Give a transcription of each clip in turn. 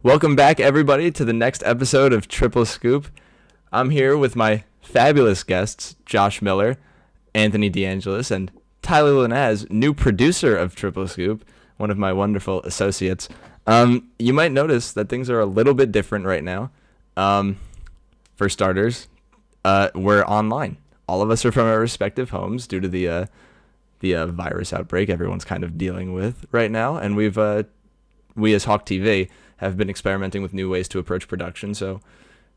Welcome back, everybody, to the next episode of Triple Scoop. I'm here with my fabulous guests, Josh Miller, Anthony DeAngelis, and Tyler Linaz, new producer of Triple Scoop, one of my wonderful associates. You might notice that things are a little bit different right now. For starters, we're online. All of us are from our respective homes due to the virus outbreak everyone's kind of dealing with right now, and we as Hawk TV have been experimenting with new ways to approach production. So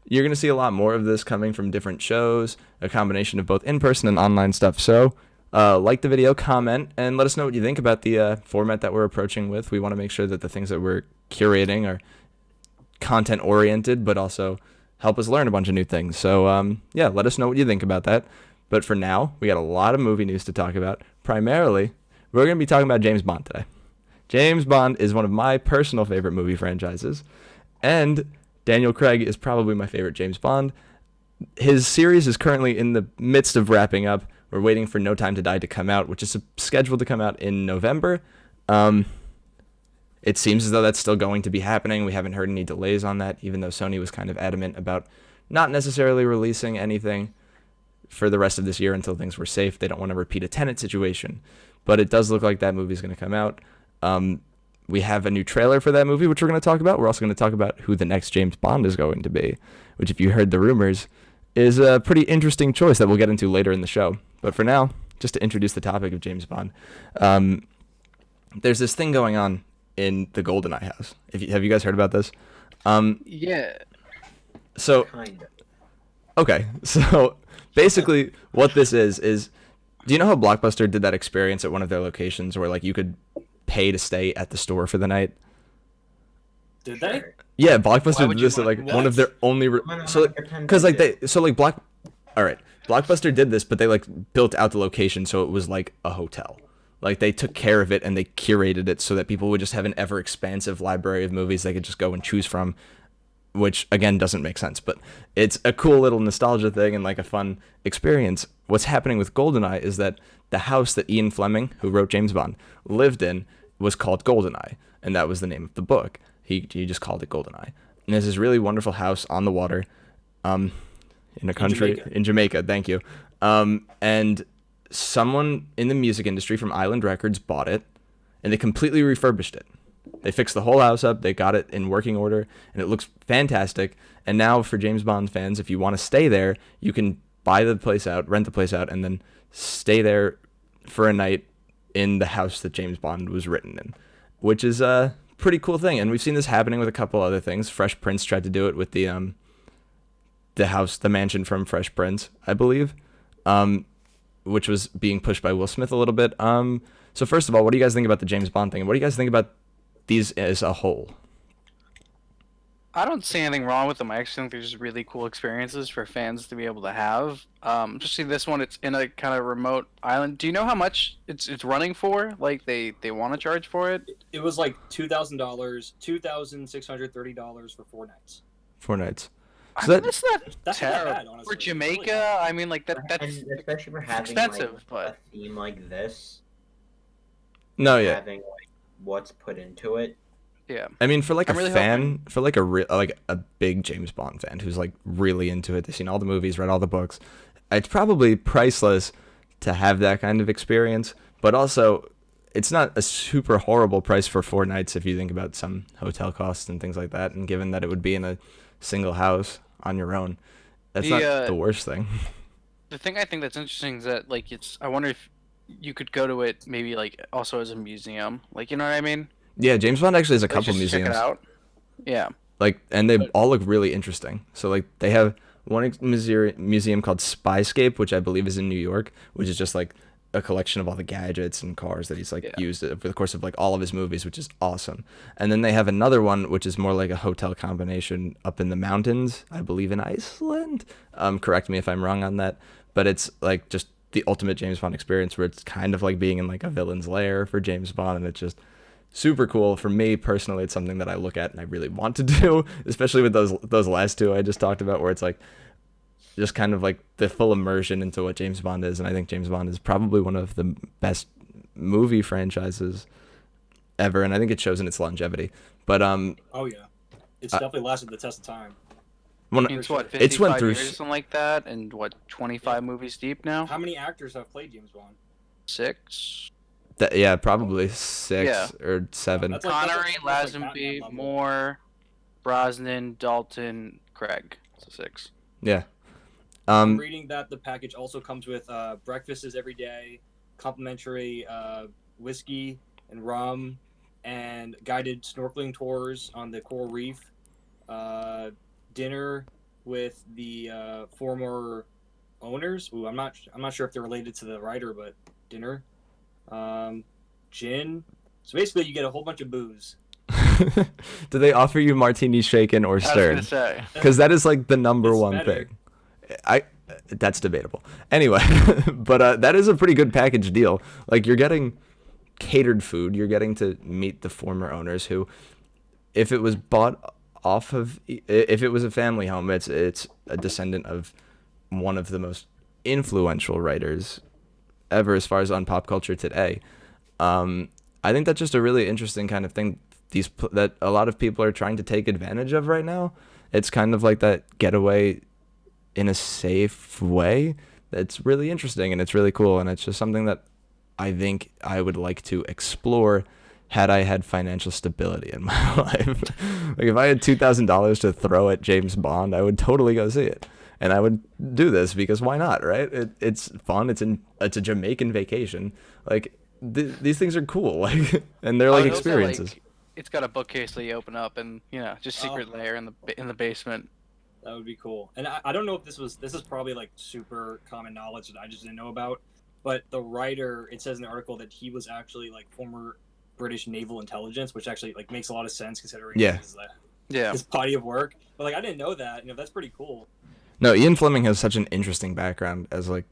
you're going to see a lot more of this coming from different shows, a combination of both in-person and online stuff. So like the video, comment, and let us know what you think about the format that we're approaching with. We want to make sure that the things that we're curating are content-oriented, but also help us learn a bunch of new things. So yeah, let us know what you think about that. But for now, we got a lot of movie news to talk about. Primarily, we're going to be talking about James Bond today. James Bond is one of my personal favorite movie franchises, and Daniel Craig is probably my favorite James Bond. His series is currently in the midst of wrapping up. We're waiting for No Time to Die to come out, which is scheduled to come out in November. It seems as though that's still going to be happening. We haven't heard any delays on that, even though Sony was kind of adamant about not necessarily releasing anything for the rest of this year until things were safe. They don't want to repeat a Tenet situation, but it does look like that movie's going to come out. We have a new trailer for that movie, which we're going to talk about. We're also going to talk about who the next James Bond is going to be, which, if you heard the rumors, is a pretty interesting choice that we'll get into later in the show. But for now, just to introduce the topic of James Bond, there's this thing going on in the GoldenEye house. Have you guys heard about this? Yeah. So, Kind of. okay. So basically what this is, do you know how Blockbuster did that experience at one of their locations where like you could pay to stay at the store for the night? Did they? Sure. Yeah, Why Blockbuster would did you this at want- like one of their only because like they all right, Blockbuster did this, but they like built out the location so it was like a hotel. Like they took care of it and they curated it so that people would just have an ever expansive library of movies they could just go and choose from, which again doesn't make sense, but it's a cool little nostalgia thing and like a fun experience. What's happening with GoldenEye is that the house that Ian Fleming, who wrote James Bond, lived in was called GoldenEye, and that was the name of the book. He just called it GoldenEye. And there's this really wonderful house on the water, in a country in Jamaica. Thank you. And someone in the music industry from Island Records bought it, and they completely refurbished it. They fixed the whole house up. They got it in working order, and it looks fantastic. And now for James Bond fans, if you want to stay there, you can buy the place out, rent the place out, and then stay there for a night in the house that James Bond was written in, which is a pretty cool thing. And we've seen this happening with a couple other things. Fresh Prince tried to do it with the house, the mansion from Fresh Prince, I believe, which was being pushed by Will Smith a little bit. So first of all, what do you guys think about the James Bond thing? And what do you guys think about these as a whole? I don't see anything wrong with them. I actually think they're just really cool experiences for fans to be able to have. Especially this one, it's in a kind of remote island. Do you know how much it's running for? Like they want to charge for it? It was like $2,000, $2,630 for 4 nights. 4 nights. I So mean, that, that's not That's not terrible bad, honestly. for It's really Jamaica. not. I mean, like that's And especially for having expensive, like but- a theme like this, no, yeah. having like what's put into it. yeah. I mean, for like I'm a really fan, for like a big James Bond fan who's like really into it, they've seen all the movies, read all the books, it's probably priceless to have that kind of experience. But also, it's not a super horrible price for 4 nights if you think about some hotel costs and things like that. And given that it would be in a single house on your own, that's not the worst thing. The thing I think that's interesting is that like I wonder if you could go to it maybe like also as a museum. Like you know what I mean? Yeah, James Bond actually has a Like, couple just to check museums. it out. Yeah. Like, and they all look really interesting. So like they have one museum called Spyscape, which I believe is in New York, which is just like a collection of all the gadgets and cars that he's like used over the course of like all of his movies, which is awesome. And then they have another one which is more like a hotel combination up in the mountains, I believe in Iceland. Correct me if I'm wrong on that, but it's like just the ultimate James Bond experience where it's kind of like being in like a villain's lair for James Bond, and it's just super cool. For me personally, it's something that I look at and I really want to do, especially with those last two I just talked about, where it's like just kind of like the full immersion into what James Bond is. And I think James Bond is probably one of the best movie franchises ever, and I think it shows in its longevity. But Oh yeah. it's definitely lasted the test of time. One, It's what, It's went 55 through years or something like that, and what, 25 movies deep now? How many actors have played James Bond? 6. yeah, probably 6 Yeah. or 7. That's like- Connery, that's like Batman Lazenby, level. Moore, Brosnan, Dalton, Craig. So 6. Yeah. I'm reading that the package also comes with breakfast is every day, complimentary whiskey and rum, and guided snorkeling tours on the coral reef, dinner with the former owners. Ooh, I'm not sure if they're related to the writer, but dinner, gin. So basically, you get a whole bunch of booze. Do they offer you martini shaken or I was stirred? gonna say. Because that is like the number It's one better. thing. That's debatable. Anyway, but that is a pretty good package deal. Like, you're getting catered food. You're getting to meet the former owners who, if it was bought off of, if it was a family home, it's a descendant of one of the most influential writers ever as far as on pop culture today. I think that's just a really interesting kind of thing that a lot of people are trying to take advantage of right now. It's kind of like that getaway in a safe way. That's really interesting and it's really cool, and it's just something that I think I would like to explore had I had financial stability in my life. Like, if I had $2,000 to throw at James Bond, I would totally go see it. And I would do this because why not, right? It's fun. It's a Jamaican vacation. Like, these things are cool. Like, and they're like And also, like, experiences. it's got a bookcase that you open up, and just secret Oh. layer in the basement. That would be cool. And I don't know if this is probably like super common knowledge that I just didn't know about, but the writer, it says in the article that he was actually like former British naval intelligence, which actually like makes a lot of sense considering Yeah. Yeah. his body of work. But like I didn't know that. That's pretty cool. No, Ian Fleming has such an interesting background as like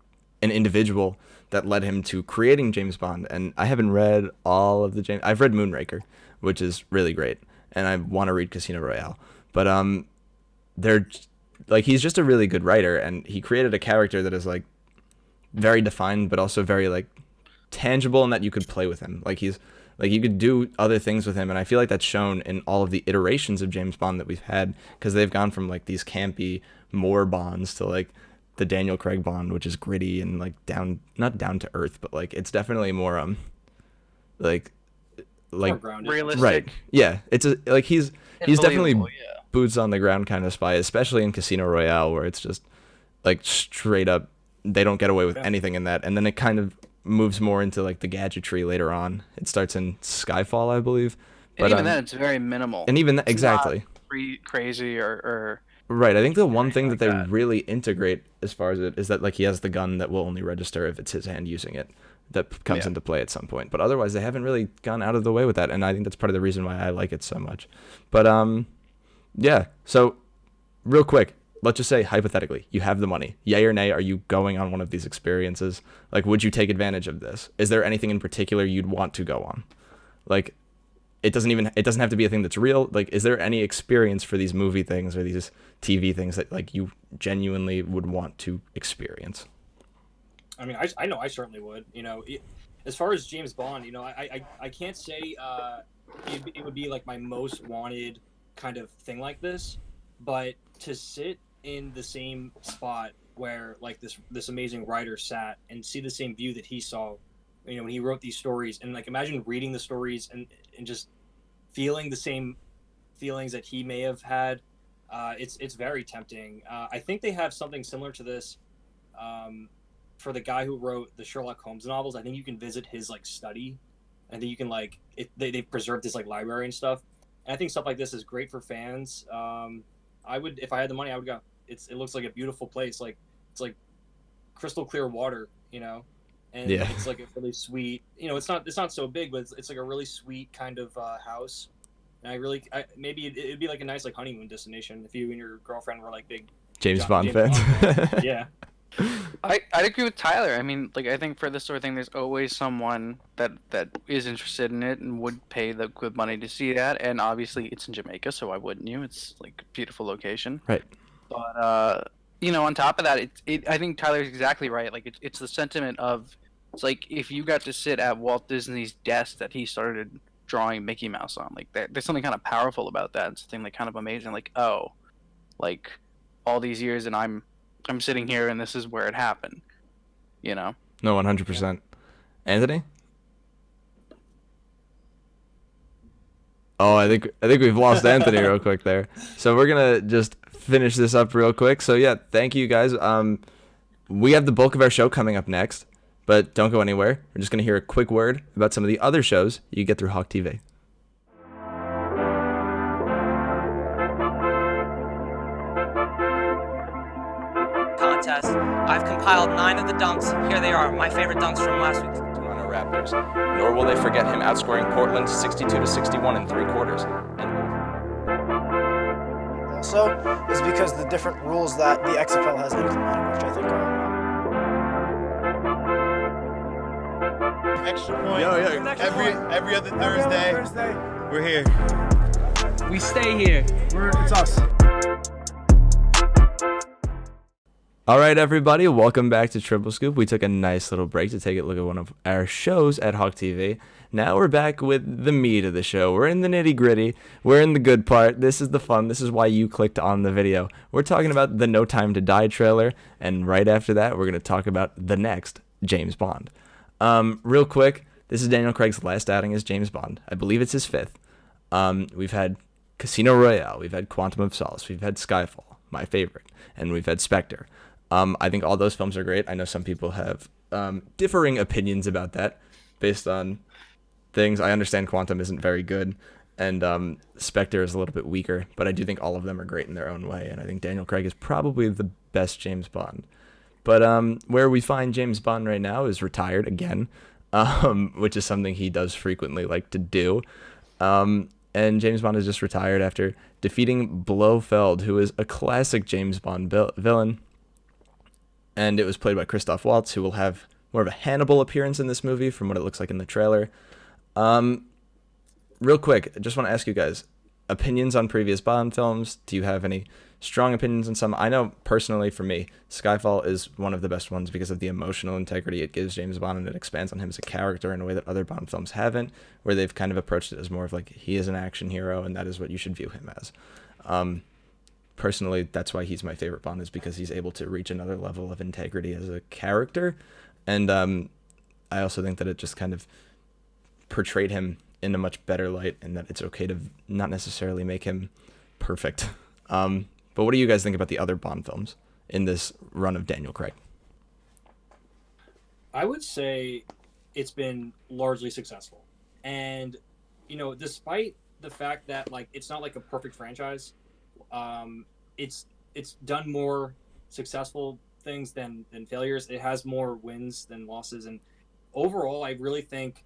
an individual that led him to creating James Bond. And I haven't read all of the James. I've read Moonraker, which is really great, and I want to read Casino Royale. But they're like, he's just a really good writer, and he created a character that is like very defined, but also very like tangible, in that you could play with him. Like, he's like, you could do other things with him, and I feel like that's shown in all of the iterations of James Bond that we've had, because they've gone from like these campy Moore Bonds to like the Daniel Craig Bond, which is gritty and like not down to earth, but like it's definitely more like More grounded. Realistic. right, yeah, it's like he's definitely Believable, yeah. boots on the ground kind of spy, especially in Casino Royale, where it's just like straight up, they don't get away with Yeah. anything in that. And then it kind of moves more into like the gadgetry later on. It starts in Skyfall, I believe. And even then, it's very minimal. and even It's exactly not crazy or right. I think the one anything thing like that they that. really integrate as far as it is that like he has the gun that will only register if it's his hand using it, that comes Yeah. into play at some point. But otherwise, they haven't really gone out of the way with that, and I think that's part of the reason why I like it so much. But yeah. So real quick, let's just say hypothetically, you have the money. Yay or nay, are you going on one of these experiences? Like, would you take advantage of this? Is there anything in particular you'd want to go on? Like, it doesn't have to be a thing that's real. Like, is there any experience for these movie things or these TV things that like you genuinely would want to experience? I mean, I know I certainly would. As far as James Bond, I can't say it would be like my most wanted kind of thing like this, but to sit in the same spot where like this amazing writer sat and see the same view that he saw, when he wrote these stories, and like imagine reading the stories and just feeling the same feelings that he may have had. It's very tempting. I think they have something similar to this. For the guy who wrote the Sherlock Holmes novels, I think you can visit his like study, and then you can like they've preserved his like library and stuff. And I think stuff like this is great for fans. I would, if I had the money, I would go. It looks like a beautiful place. Like it's like crystal clear water, and Yeah. it's like a really sweet. It's not so big, but it's like a really sweet kind of house. And maybe it'd be like a nice like honeymoon destination if you and your girlfriend were like big James James Bond Bond fans. fans. Yeah. I'd agree with Tyler. I mean, like, I think for this sort of thing, there's always someone that is interested in it and would pay the good money to see that. And obviously, it's in Jamaica, so why wouldn't you? It's like a beautiful location. Right. But on top of that, I think Tyler's exactly right. Like, it's the sentiment of, it's like if you got to sit at Walt Disney's desk that he started drawing Mickey Mouse on. Like there's something kind of powerful about that, and something like kind of amazing. Like, oh, like all these years, and I'm sitting here, and this is where it happened. You know? No, 100%. Anthony? Oh, I think we've lost Anthony real quick there. So we're gonna just finish this up real quick. So yeah, thank you guys. We have the bulk of our show coming up next, but don't go anywhere. We're just gonna hear a quick word about some of the other shows you get through Hawk TV. Contest. I've compiled 9 of the dunks. Here they are, my favorite dunks from last week's Toronto Raptors. Nor will they forget him outscoring Portland 62-61 in 3 quarters. Also is because the different rules that the XFL has implemented, which I think are extra point. Extra every other Thursday. We're here. We stay here. it's us. All right, everybody, welcome back to Triple Scoop. We took a nice little break to take a look at one of our shows at Hawk TV. Now we're back with the meat of the show. We're in the nitty-gritty. We're in the good part. This is the fun. This is why you clicked on the video. We're talking about the No Time to Die trailer, and right after that, we're going to talk about the next James Bond. Real quick, this is Daniel Craig's last outing as James Bond. I believe it's his 5th. We've had Casino Royale. We've had Quantum of Solace. We've had Skyfall, my favorite, and we've had Spectre. I think all those films are great. I know some people have differing opinions about that based on things. I understand Quantum isn't very good, and Spectre is a little bit weaker, but I do think all of them are great in their own way, and I think Daniel Craig is probably the best James Bond. But where we find James Bond right now is retired again, which is something he does frequently like to do. And James Bond is just retired after defeating Blofeld, who is a classic James Bond villain. And it was played by Christoph Waltz, who will have more of a Hannibal appearance in this movie from what it looks like in the trailer. Real quick, I just want to ask you guys, opinions on previous Bond films? Do you have any strong opinions on some? I know, personally, for me, Skyfall is one of the best ones because of the emotional integrity it gives James Bond, and it expands on him as a character in a way that other Bond films haven't, where they've kind of approached it as more of like, he is an action hero, and that is what you should view him as. Personally, that's why he's my favorite Bond, is because he's able to reach another level of integrity as a character. And I also think that it just kind of portrayed him in a much better light, and that it's okay to not necessarily make him perfect. But what do you guys think about the other Bond films in this run of Daniel Craig? I would say it's been largely successful. And, you know, despite the fact that, like, it's not like a perfect franchise, it's done more successful things than failures. It has more wins than losses, and overall, I really think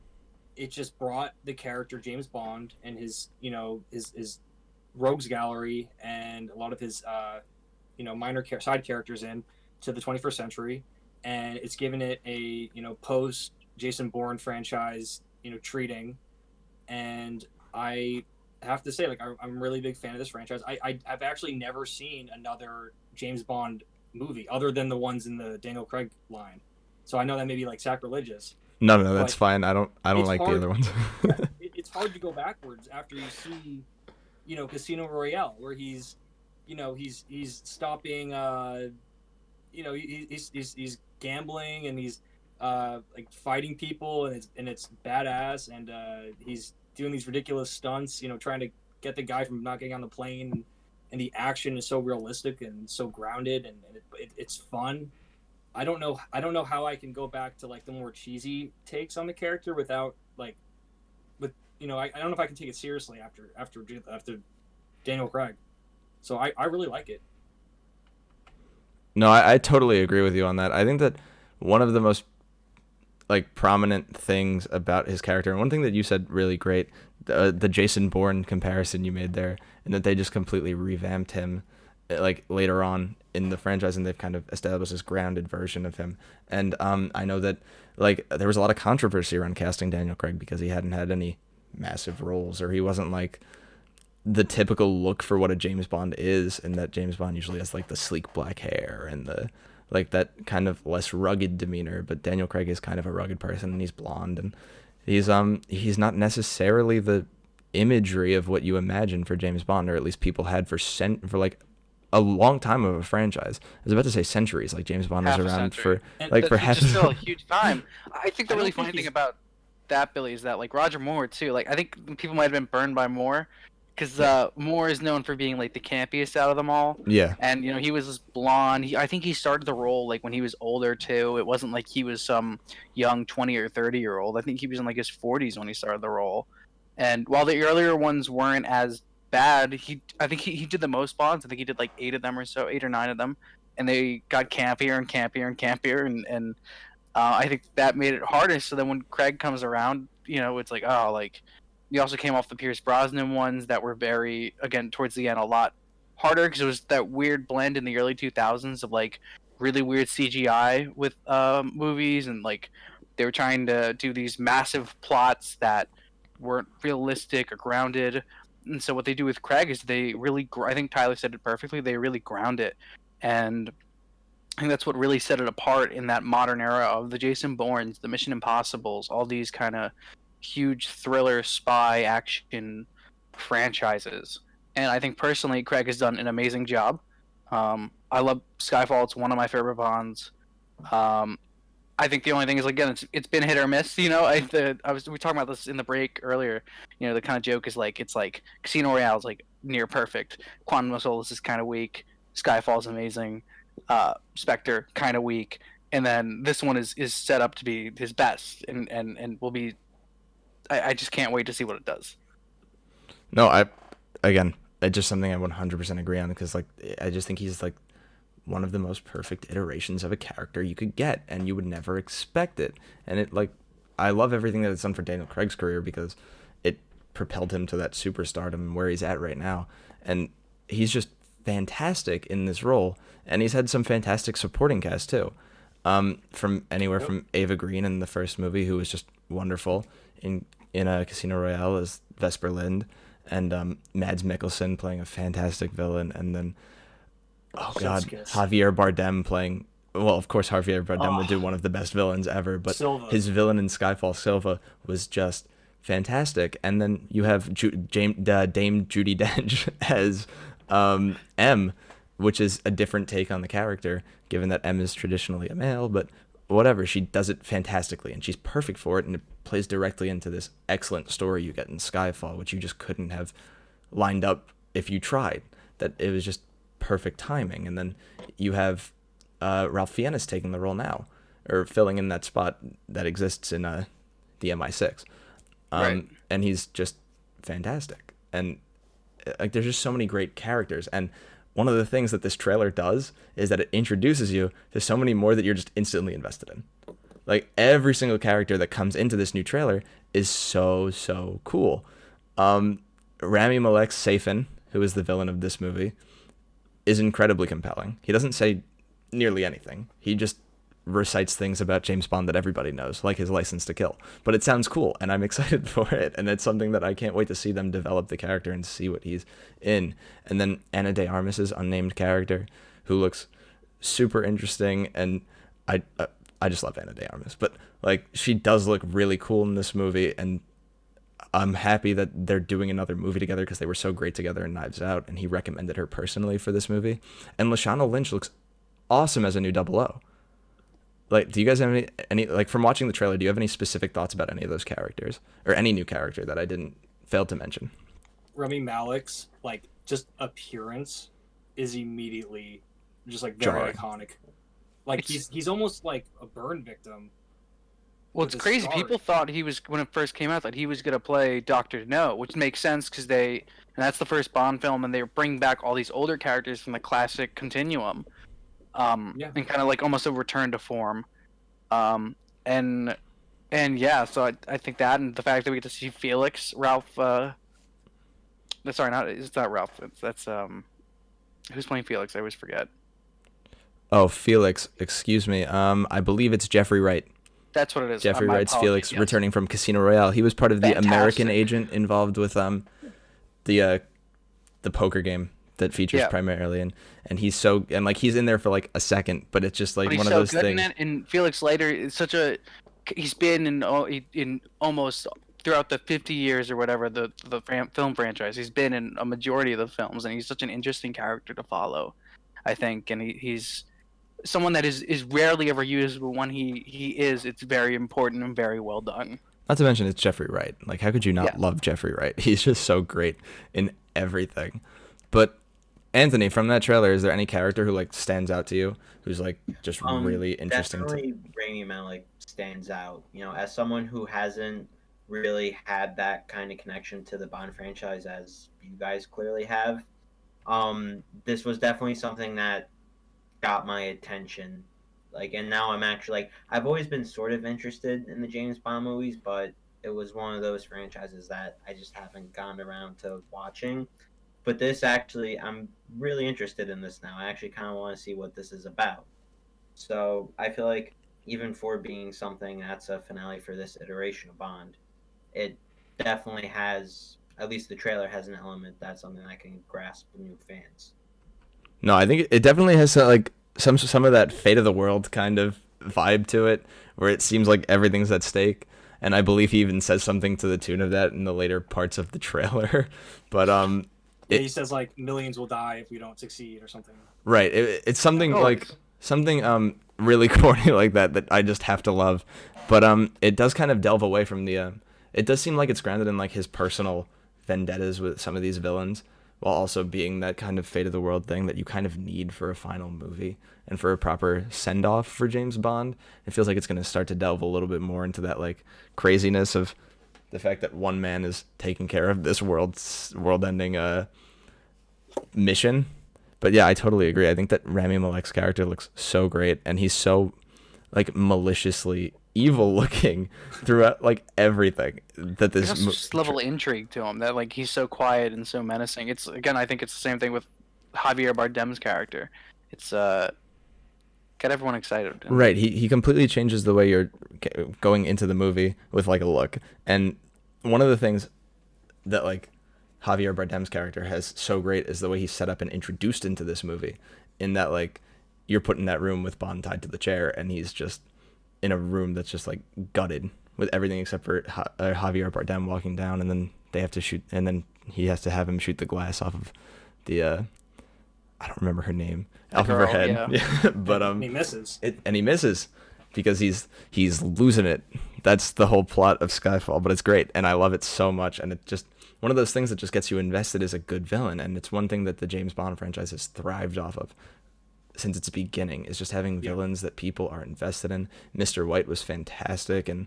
it just brought the character James Bond and his rogues gallery and a lot of his minor side characters in to the 21st century, and it's given it a post Jason Bourne franchise treating, and I have to say, like, I'm a really big fan of this franchise. I've actually never seen another James Bond movie other than the ones in the Daniel Craig line, so I know that may be like sacrilegious. No, that's fine. I don't like the other ones. It's hard to go backwards after you see, Casino Royale, where he's stopping, he's gambling, and he's like fighting people, and it's badass, and he's doing these ridiculous stunts, trying to get the guy from not getting on the plane, and the action is so realistic and so grounded, and it's fun. I don't know how I can go back to like the more cheesy takes on the character without like, I don't know if I can take it seriously after Daniel Craig. So I really like it. No, I totally agree with you on that. I think that one of the most like prominent things about his character, and one thing that you said really great, the Jason Bourne comparison you made there, and that they just completely revamped him like later on in the franchise, and they've kind of established this grounded version of him. And I know that like there was a lot of controversy around casting Daniel Craig because he hadn't had any massive roles, or he wasn't like the typical look for what a James Bond is, and that James Bond usually has like the sleek black hair and the like that kind of less rugged demeanor, but Daniel Craig is kind of a rugged person, and he's blonde, and He's not necessarily the imagery of what you imagine for James Bond, or at least people had for like a long time of a franchise. I was about to say centuries. Like James Bond was Half a around century. And for Which half. is still a huge time. I think the I really don't think funny thing he's- about that, Billy, is that like Roger Moore too. Like I think people might have been burned by Moore, because Moore is known for being like the campiest out of them all. Yeah, And he was this blonde. I think he started the role like when he was older too. It wasn't like he was some young 20 or 30-year-old. I think he was in like his 40s when he started the role. And while the earlier ones weren't as bad, I think he did the most Bonds. I think he did like 8 of them or so, 8 or 9 of them, and they got campier and campier and campier, and I think that made it harder. So then when Craig comes around, it's like, oh, like you also came off the Pierce Brosnan ones that were very, again, towards the end, a lot harder, because it was that weird blend in the early 2000s of like really weird CGI with movies, and like they were trying to do these massive plots that weren't realistic or grounded. And so what they do with Craig is they really, I think Tyler said it perfectly, they really ground it. And I think that's what really set it apart in that modern era of the Jason Bournes, the Mission Impossibles, all these kind of huge thriller spy action franchises. And I think personally Craig has done an amazing job. I love Skyfall. It's one of my favorite Bonds. I think the only thing is, again, it's been hit or miss. We were talking about this in the break earlier. The kind of joke is like, it's like Casino Royale is like near perfect. Quantum of Solace is kind of weak. Skyfall is amazing. Spectre kind of weak, and then this one is set up to be his best, and will be. I just can't wait to see what it does. no, it's just something I 100% agree on, because like I just think he's like one of the most perfect iterations of a character you could get, and you would never expect it. And it, like, I love everything that it's done for Daniel Craig's career, because it propelled him to that superstardom where he's at right now. And he's just fantastic in this role, and he's had some fantastic supporting cast too. From anywhere from Ava Green in the first movie, who was just wonderful in a Casino Royale as Vesper Lind, and Mads Mikkelsen playing a fantastic villain, and then Javier Bardem playing. Well, of course, Javier Bardem would do one of the best villains ever, but Silva. his villain in Skyfall, Silva, was just fantastic. And then you have Dame Judi Dench as M, which is a different take on the character, given that M is traditionally a male, but whatever, she does it fantastically, and she's perfect for it, and it plays directly into this excellent story you get in Skyfall, which you just couldn't have lined up if you tried. That it was just perfect timing. And then you have Ralph Fiennes taking the role now, or filling in that spot that exists in the MI6, Right. and he's just fantastic. And like, there's just so many great characters, and one of the things that this trailer does is that it introduces you to so many more that you're just instantly invested in. Like, every single character that comes into this new trailer is so cool. Rami Malek's Safin, who is the villain of this movie, is incredibly compelling. He doesn't say nearly anything. He just recites things about James Bond that everybody knows, like his License to Kill. But it sounds cool, and I'm excited for it, and it's something that I can't wait to see them develop the character and see what he's in. And then Ana de Armas's unnamed character, who looks super interesting, and I just love Ana de Armas. But like, she does look really cool in this movie, and I'm happy that they're doing another movie together, because they were so great together in Knives Out, and he recommended her personally for this movie. And Lashana Lynch looks awesome as a new 00. Like, do you guys have any like, from watching the trailer, do you have any specific thoughts about any of those characters, or any new character that I didn't fail to mention? Rami Malek's like just appearance is immediately just like very Jarring. iconic. Like, he's almost like a burn victim. Well, with it's his crazy. scars. People thought he was, when it first came out, that he was gonna play Doctor No, which makes sense because and that's the first Bond film, and they bring back all these older characters from the classic continuum, Yeah. and kind of like almost a return to form, and yeah. So I think that, and the fact that we get to see Felix, Ralph. Sorry, it's not Ralph. That's who's playing Felix? I always forget. Oh, Felix, excuse me. I believe it's Jeffrey Wright. That's what it is. Jeffrey My Wright's apologies, Felix, yes. returning from Casino Royale. He was part of the American Fantastic. agent involved with the poker game that features Yeah. primarily, and he's he's in there for like a second, but it's just like But he's one so of those good things. in it. And Felix Leiter is such a he's been in almost throughout the 50 years or whatever the film franchise. He's been in a majority of the films, and he's such an interesting character to follow, I think. And he's someone that is rarely ever used, but when he is, it's very important and very well done. Not to mention it's Jeffrey Wright. Like, how could you not Yeah. love Jeffrey Wright? He's just so great in everything. But Anthony, from that trailer, is there any character who like stands out to you, who's like just really interesting? Definitely Rami Malek stands out. As someone who hasn't really had that kind of connection to the Bond franchise as you guys clearly have, this was definitely something that got my attention. And now I'm actually I've always been sort of interested in the James Bond movies, but it was one of those franchises that I just haven't gone around to watching. But this actually, I'm really interested in this now. I actually kind of want to see what this is about. So I feel like even for being something that's a finale for this iteration of Bond, it definitely has, at least the trailer has an element that's something I can grasp with new fans. No, I think it definitely has like some of that fate of the world kind of vibe to it, where it seems like everything's at stake. And I believe he even says something to the tune of that in the later parts of the trailer. But he says like millions will die if we don't succeed or something. right, it's something Oh, like something really corny like that I just have to love. But it does kind of delve away from the. It does seem like it's grounded in like his personal vendettas with some of these villains, while also being that kind of fate of the world thing that you kind of need for a final movie and for a proper send off for James Bond. It feels like it's going to start to delve a little bit more into that like craziness of the fact that one man is taking care of this world-ending mission. But yeah, I totally agree. I think that Rami Malek's character looks so great, and he's so like maliciously evil looking throughout like everything that this There's this level of intrigue to him that like he's so quiet and so menacing. It's again, I think it's the same thing with Javier Bardem's character. It's got everyone excited. Right, he completely changes the way you're going into the movie with like a look. And one of the things that like Javier Bardem's character has so great is the way he's set up and introduced into this movie, in that like you're put in that room with Bond tied to the chair, and he's just in a room that's just like gutted with everything except for Javier Bardem walking down, and then they have to shoot, and then he has to have him shoot the glass off of the I don't remember her name, off of her head. Yeah. But He misses. and he misses because he's losing it. That's the whole plot of Skyfall, but it's great, and I love it so much. And it's just one of those things that just gets you invested as a good villain, and it's one thing that the James Bond franchise has thrived off of since its beginning, is just having villains that people are invested in. Mr. White was fantastic, and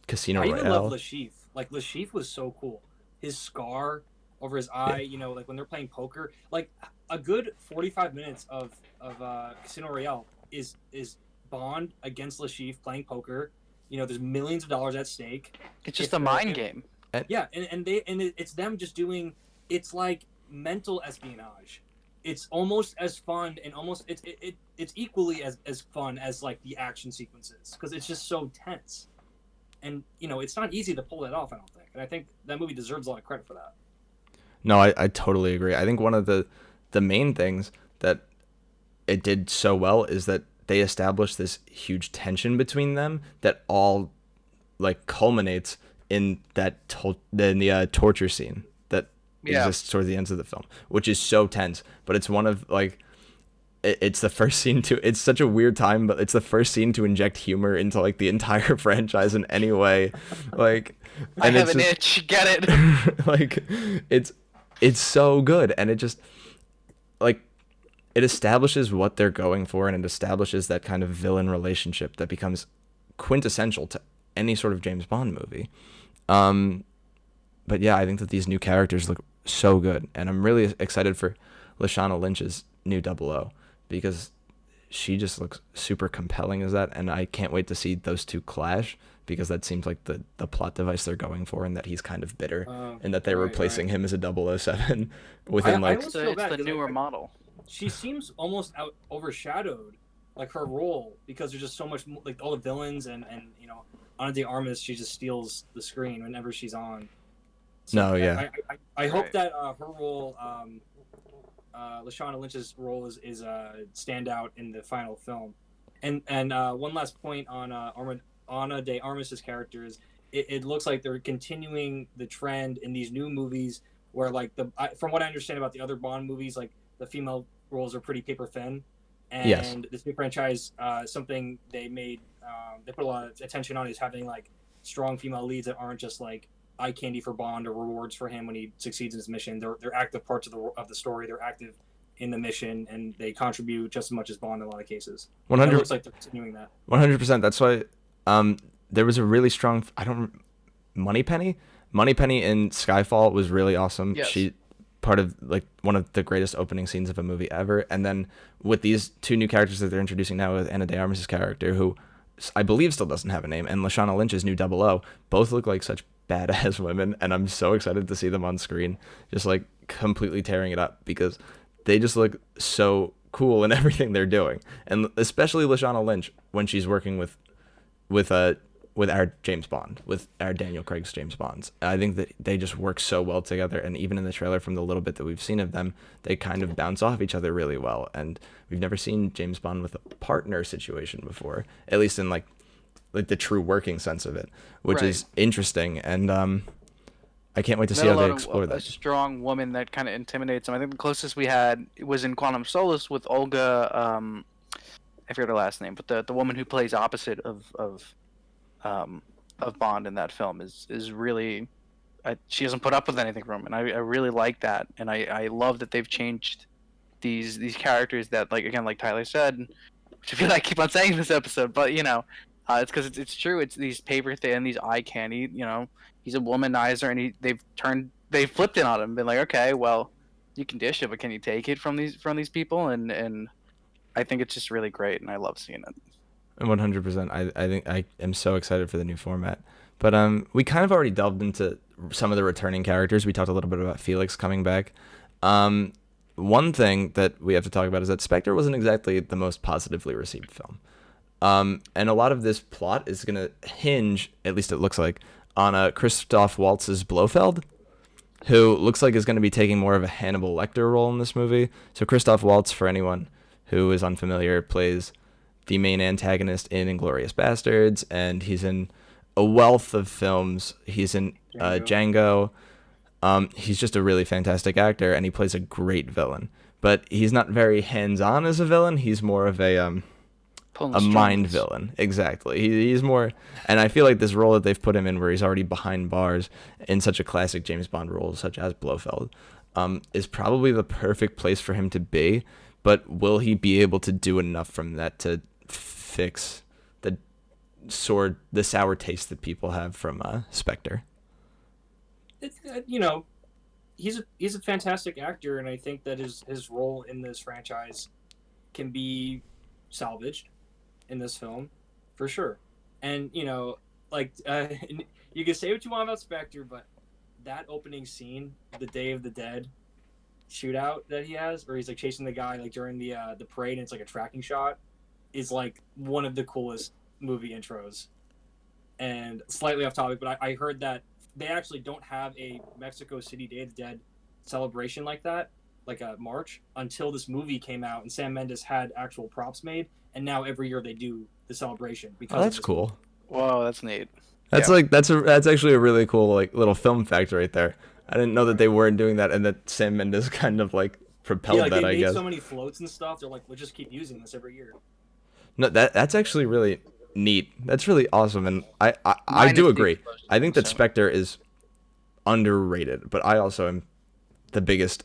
Casino I Royale. even love Le Chiffre. Like Le Chiffre was so cool. His scar over his eye, like when they're playing poker, like a good 45 minutes of Casino Royale is Bond against Le Chiffre playing poker. There's millions of dollars at stake. It's just a mind game. Yeah, it's them just doing. It's like mental espionage. It's almost as fun and almost it's equally as fun as like the action sequences, because it's just so tense. And it's not easy to pull that off, I don't think. And I think that movie deserves a lot of credit for that. No, I totally agree. I think one of the main things that it did so well is that they established this huge tension between them that all like culminates in that the torture scene that exists towards the ends of the film, which is so tense. But it's one of like it's the first scene to. It's such a weird time, but it's the first scene to inject humor into like the entire franchise in any way. Like, I and have it's an just, itch. Get it? like it's so good, and it just like it establishes what they're going for, and it establishes that kind of villain relationship that becomes quintessential to any sort of James Bond movie. But yeah, I think that these new characters look so good, and I'm really excited for Lashana Lynch's new 00, because she just looks super compelling as that, and I can't wait to see those two clash, because that seems like the plot device they're going for, and that he's kind of bitter, and that they're replacing him as a 007 within like... It's the newer model. She seems almost overshadowed, like her role, because there's just so much, like all the villains and Ana de Armas, she just steals the screen whenever she's on. So I hope that her role, Lashana Lynch's role is stand out in the final film. And one last point on Ana de Armas's character is, it looks like they're continuing the trend in these new movies where like from what I understand about the other Bond movies, like the female roles are pretty paper thin, and Yes. this new franchise, something they made, they put a lot of attention on is having like strong female leads that aren't just like eye candy for Bond or rewards for him when he succeeds in his mission. They're active parts of the story. They're active in the mission, and they contribute just as much as Bond in a lot of cases. And it 100. looks like they're continuing that. 100%. That's why there was a really strong Moneypenny in Skyfall was really awesome. Yes. She part of like one of the greatest opening scenes of a movie ever. And then with these two new characters that they're introducing now, with Ana de Armas' character, who I believe still doesn't have a name, and Lashana Lynch's new 00, both look like such badass women, and I'm so excited to see them on screen, just like completely tearing it up, because they just look so cool in everything they're doing. And especially Lashana Lynch when she's working with our James Bond, with our Daniel Craig's James Bonds. I think that they just work so well together, and even in the trailer, from the little bit that we've seen of them, they kind of bounce off each other really well. And we've never seen James Bond with a partner situation before, at least in like the true working sense of it, which Right. is interesting. And I can't wait to see Let how they alone explore a that. strong woman that kind of intimidates him. I think the closest we had was in Quantum Solace with Olga. I forget her last name, but the woman who plays opposite of Bond in that film is really, she doesn't put up with anything from him, and I really like that, and I love that they've changed these characters that, like, again, like Tyler said, which I feel like I keep on saying in this episode, but you know, it's because it's true. It's these paper thin, these eye candy. You know, he's a womanizer, and they've flipped it on him, been like, okay, well, you can dish it, but can you take it from these people? And I think it's just really great, and I love seeing it. 100%. I think I am so excited for the new format. But we kind of already delved into some of the returning characters. We talked a little bit about Felix coming back. One thing that we have to talk about is that Spectre wasn't exactly the most positively received film. And a lot of this plot is going to hinge, at least it looks like, on Christoph Waltz's Blofeld, who looks like is going to be taking more of a Hannibal Lecter role in this movie. So Christoph Waltz, for anyone who is unfamiliar, plays the main antagonist in Inglourious Bastards, and he's in a wealth of films. He's in Django. He's just a really fantastic actor, and he plays a great villain. But he's not very hands-on as a villain. He's more of a mind villain. Exactly. He's more, and I feel like this role that they've put him in, where he's already behind bars in such a classic James Bond role, such as Blofeld, is probably the perfect place for him to be. But will he be able to do enough from that to fix the sour taste that people have from Spectre? You know, he's a fantastic actor, and I think that his role in this franchise can be salvaged in this film for sure. And you know, like you can say what you want about Spectre, but that opening scene, the Day of the Dead shootout that he has, where he's like chasing the guy like during the parade, and it's like a tracking shot, is like one of the coolest movie intros. And slightly off topic, but I heard that they actually don't have a Mexico City Day of the Dead celebration like that, like a march, until this movie came out and Sam Mendes had actual props made, and now every year they do the celebration because That's cool. Whoa, that's neat. That's like that's actually a really cool like little film fact right there. I didn't know that they weren't doing that, and that Sam Mendes kind of like propelled like that. they I made guess. so many floats and stuff. They're like, we'll just keep using this every year. No, that's actually really neat. That's really awesome, and I Mine do is agree. the explosion, I think that so. Spectre is underrated, but I also am the biggest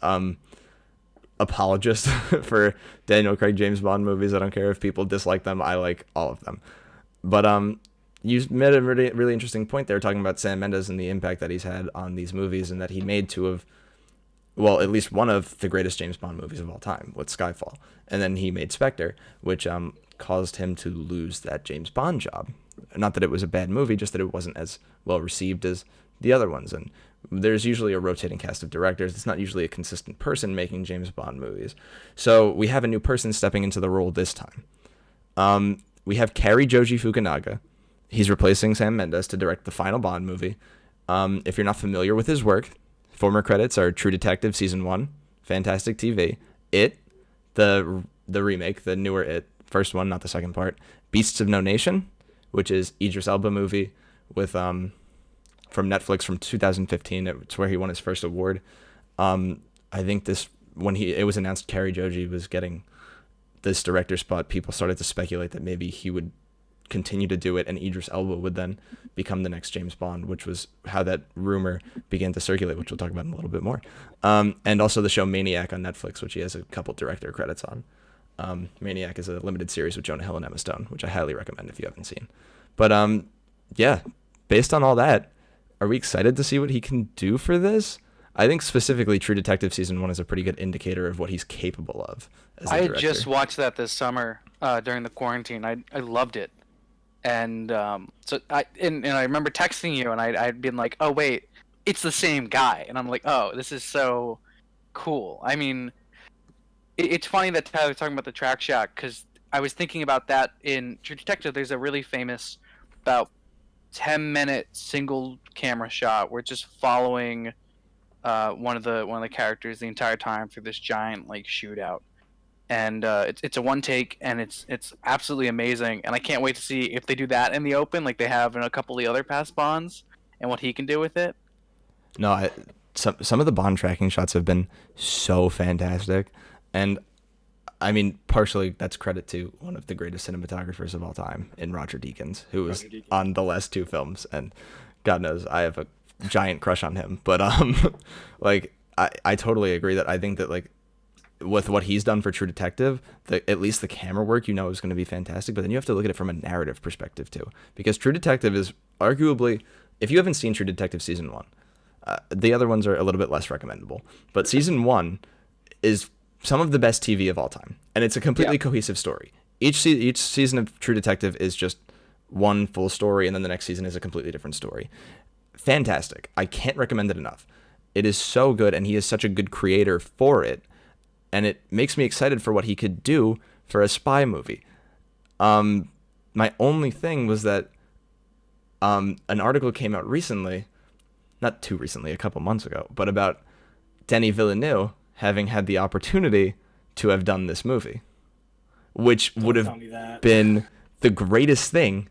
apologist for Daniel Craig James Bond movies. I don't care if people dislike them. I like all of them. But you made a really, really interesting point there, talking about Sam Mendes and the impact that he's had on these movies, and that he made two of, well, at least one of the greatest James Bond movies of all time with Skyfall. And then he made Spectre, which caused him to lose that James Bond job. Not that it was a bad movie, just that it wasn't as well received as the other ones. And there's usually a rotating cast of directors. It's not usually a consistent person making James Bond movies. So we have a new person stepping into the role this time. We have Cary Joji Fukunaga. He's replacing Sam Mendes to direct the final Bond movie. If you're not familiar with his work, former credits are True Detective Season 1, Fantastic TV, It, the remake, the newer It, first one, not the second part, Beasts of No Nation, which is Idris Elba movie with from Netflix from 2015. It's where he won his first award. I think when it was announced Cary Joji was getting this director spot, people started to speculate that maybe he would continue to do it and Idris Elba would then become the next James Bond, which was how that rumor began to circulate, which we'll talk about in a little bit more. And also the show Maniac on Netflix, which he has a couple director credits on. Maniac is a limited series with Jonah Hill and Emma Stone, which I highly recommend if you haven't seen. But yeah, based on all that, are we excited to see what he can do for this? I think specifically True Detective Season 1 is a pretty good indicator of what he's capable of as a director. I just watched that this summer during the quarantine. I loved it. And so I remember texting you, and I'd been like, oh, wait, it's the same guy. And I'm like, oh, this is so cool. I mean, it's funny that Tyler's talking about the track shot, because I was thinking about that in True Detective. There's a really famous about 10-minute single camera shot where it's just following one of the characters the entire time through this giant like shootout, and it's a one take, and it's absolutely amazing, and I can't wait to see if they do that in the open like they have in a couple of the other past Bonds, and what he can do with it. No, some of the Bond tracking shots have been so fantastic, and I mean, partially that's credit to one of the greatest cinematographers of all time in Roger Deakins, who was on the last two films, and God knows I have a giant crush on him. But like I totally agree that I think that like with what he's done for True Detective, at least the camera work is going to be fantastic. But then you have to look at it from a narrative perspective too, because True Detective is arguably, if you haven't seen True Detective Season 1, the other ones are a little bit less recommendable, but Season 1 is some of the best TV of all time, and it's a completely cohesive story. Each season of True Detective is just one full story, and then the next season is a completely different story. Fantastic. I can't recommend it enough. It is so good, and he is such a good creator for it, and it makes me excited for what he could do for a spy movie. My only thing was that an article came out recently, not too recently, a couple months ago, but about Denis Villeneuve having had the opportunity to have done this movie, which would have been the greatest thing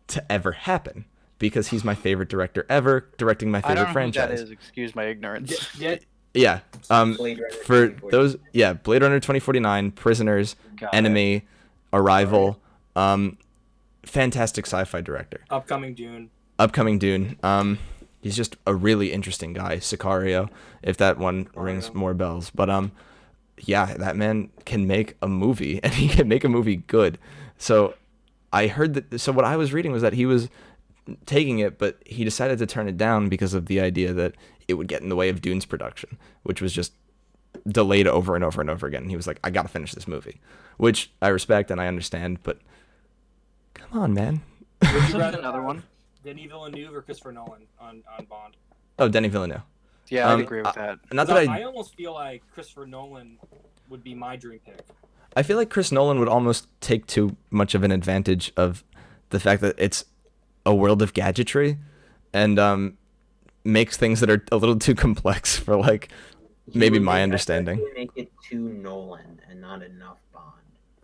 to ever happen, because he's my favorite director ever, directing my favorite franchise. I don't know who that is. Excuse my ignorance. Yeah. For those, Blade Runner 2049, Prisoners, Enemy, Arrival, fantastic sci-fi director. Upcoming Dune. He's just a really interesting guy. Sicario, if that one rings more bells. But that man can make a movie, and he can make a movie good. So I heard that. So what I was reading was that he was taking it, but he decided to turn it down because of the idea that it would get in the way of Dune's production, which was just delayed over and over and over again. And he was like, I gotta finish this movie, which I respect and I understand, but come on, man. Would you rather another one? Denis Villeneuve or Christopher Nolan on Bond? Oh, Denis Villeneuve. Yeah, I'd agree with that. I almost feel like Christopher Nolan would be my dream pick. I feel like Chris Nolan would almost take too much of an advantage of the fact that it's a world of gadgetry, and makes things that are a little too complex for like maybe my understanding. Make it too Nolan and not enough Bond.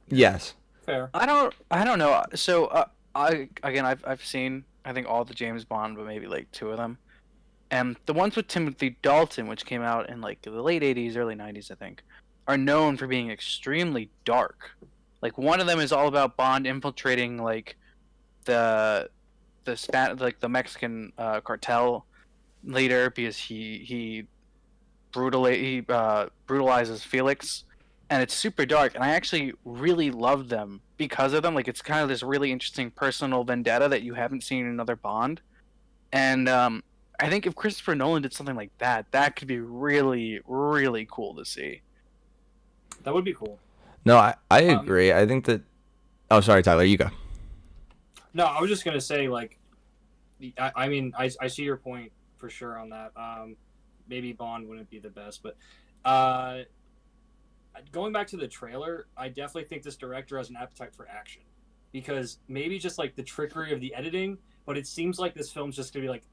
Yes. Fair. I don't know. So I've seen I think all the James Bond, but maybe like two of them. And the ones with Timothy Dalton, which came out in like the late 80s, early 90s, I think, are known for being extremely dark. Like one of them is all about Bond infiltrating like the Mexican cartel later, because he brutalizes Felix, and it's super dark, and I actually really loved them because of them. Like it's kind of this really interesting personal vendetta that you haven't seen in another Bond, and I think if Christopher Nolan did something like that, that could be really, really cool to see. That would be cool. No, I agree. I think that. Oh, sorry, Tyler, you go. No, I was just gonna say, like, I mean, I see your point for sure on that. Maybe Bond wouldn't be the best, but going back to the trailer, I definitely think this director has an appetite for action, because maybe just like the trickery of the editing, but it seems like this film's just gonna be like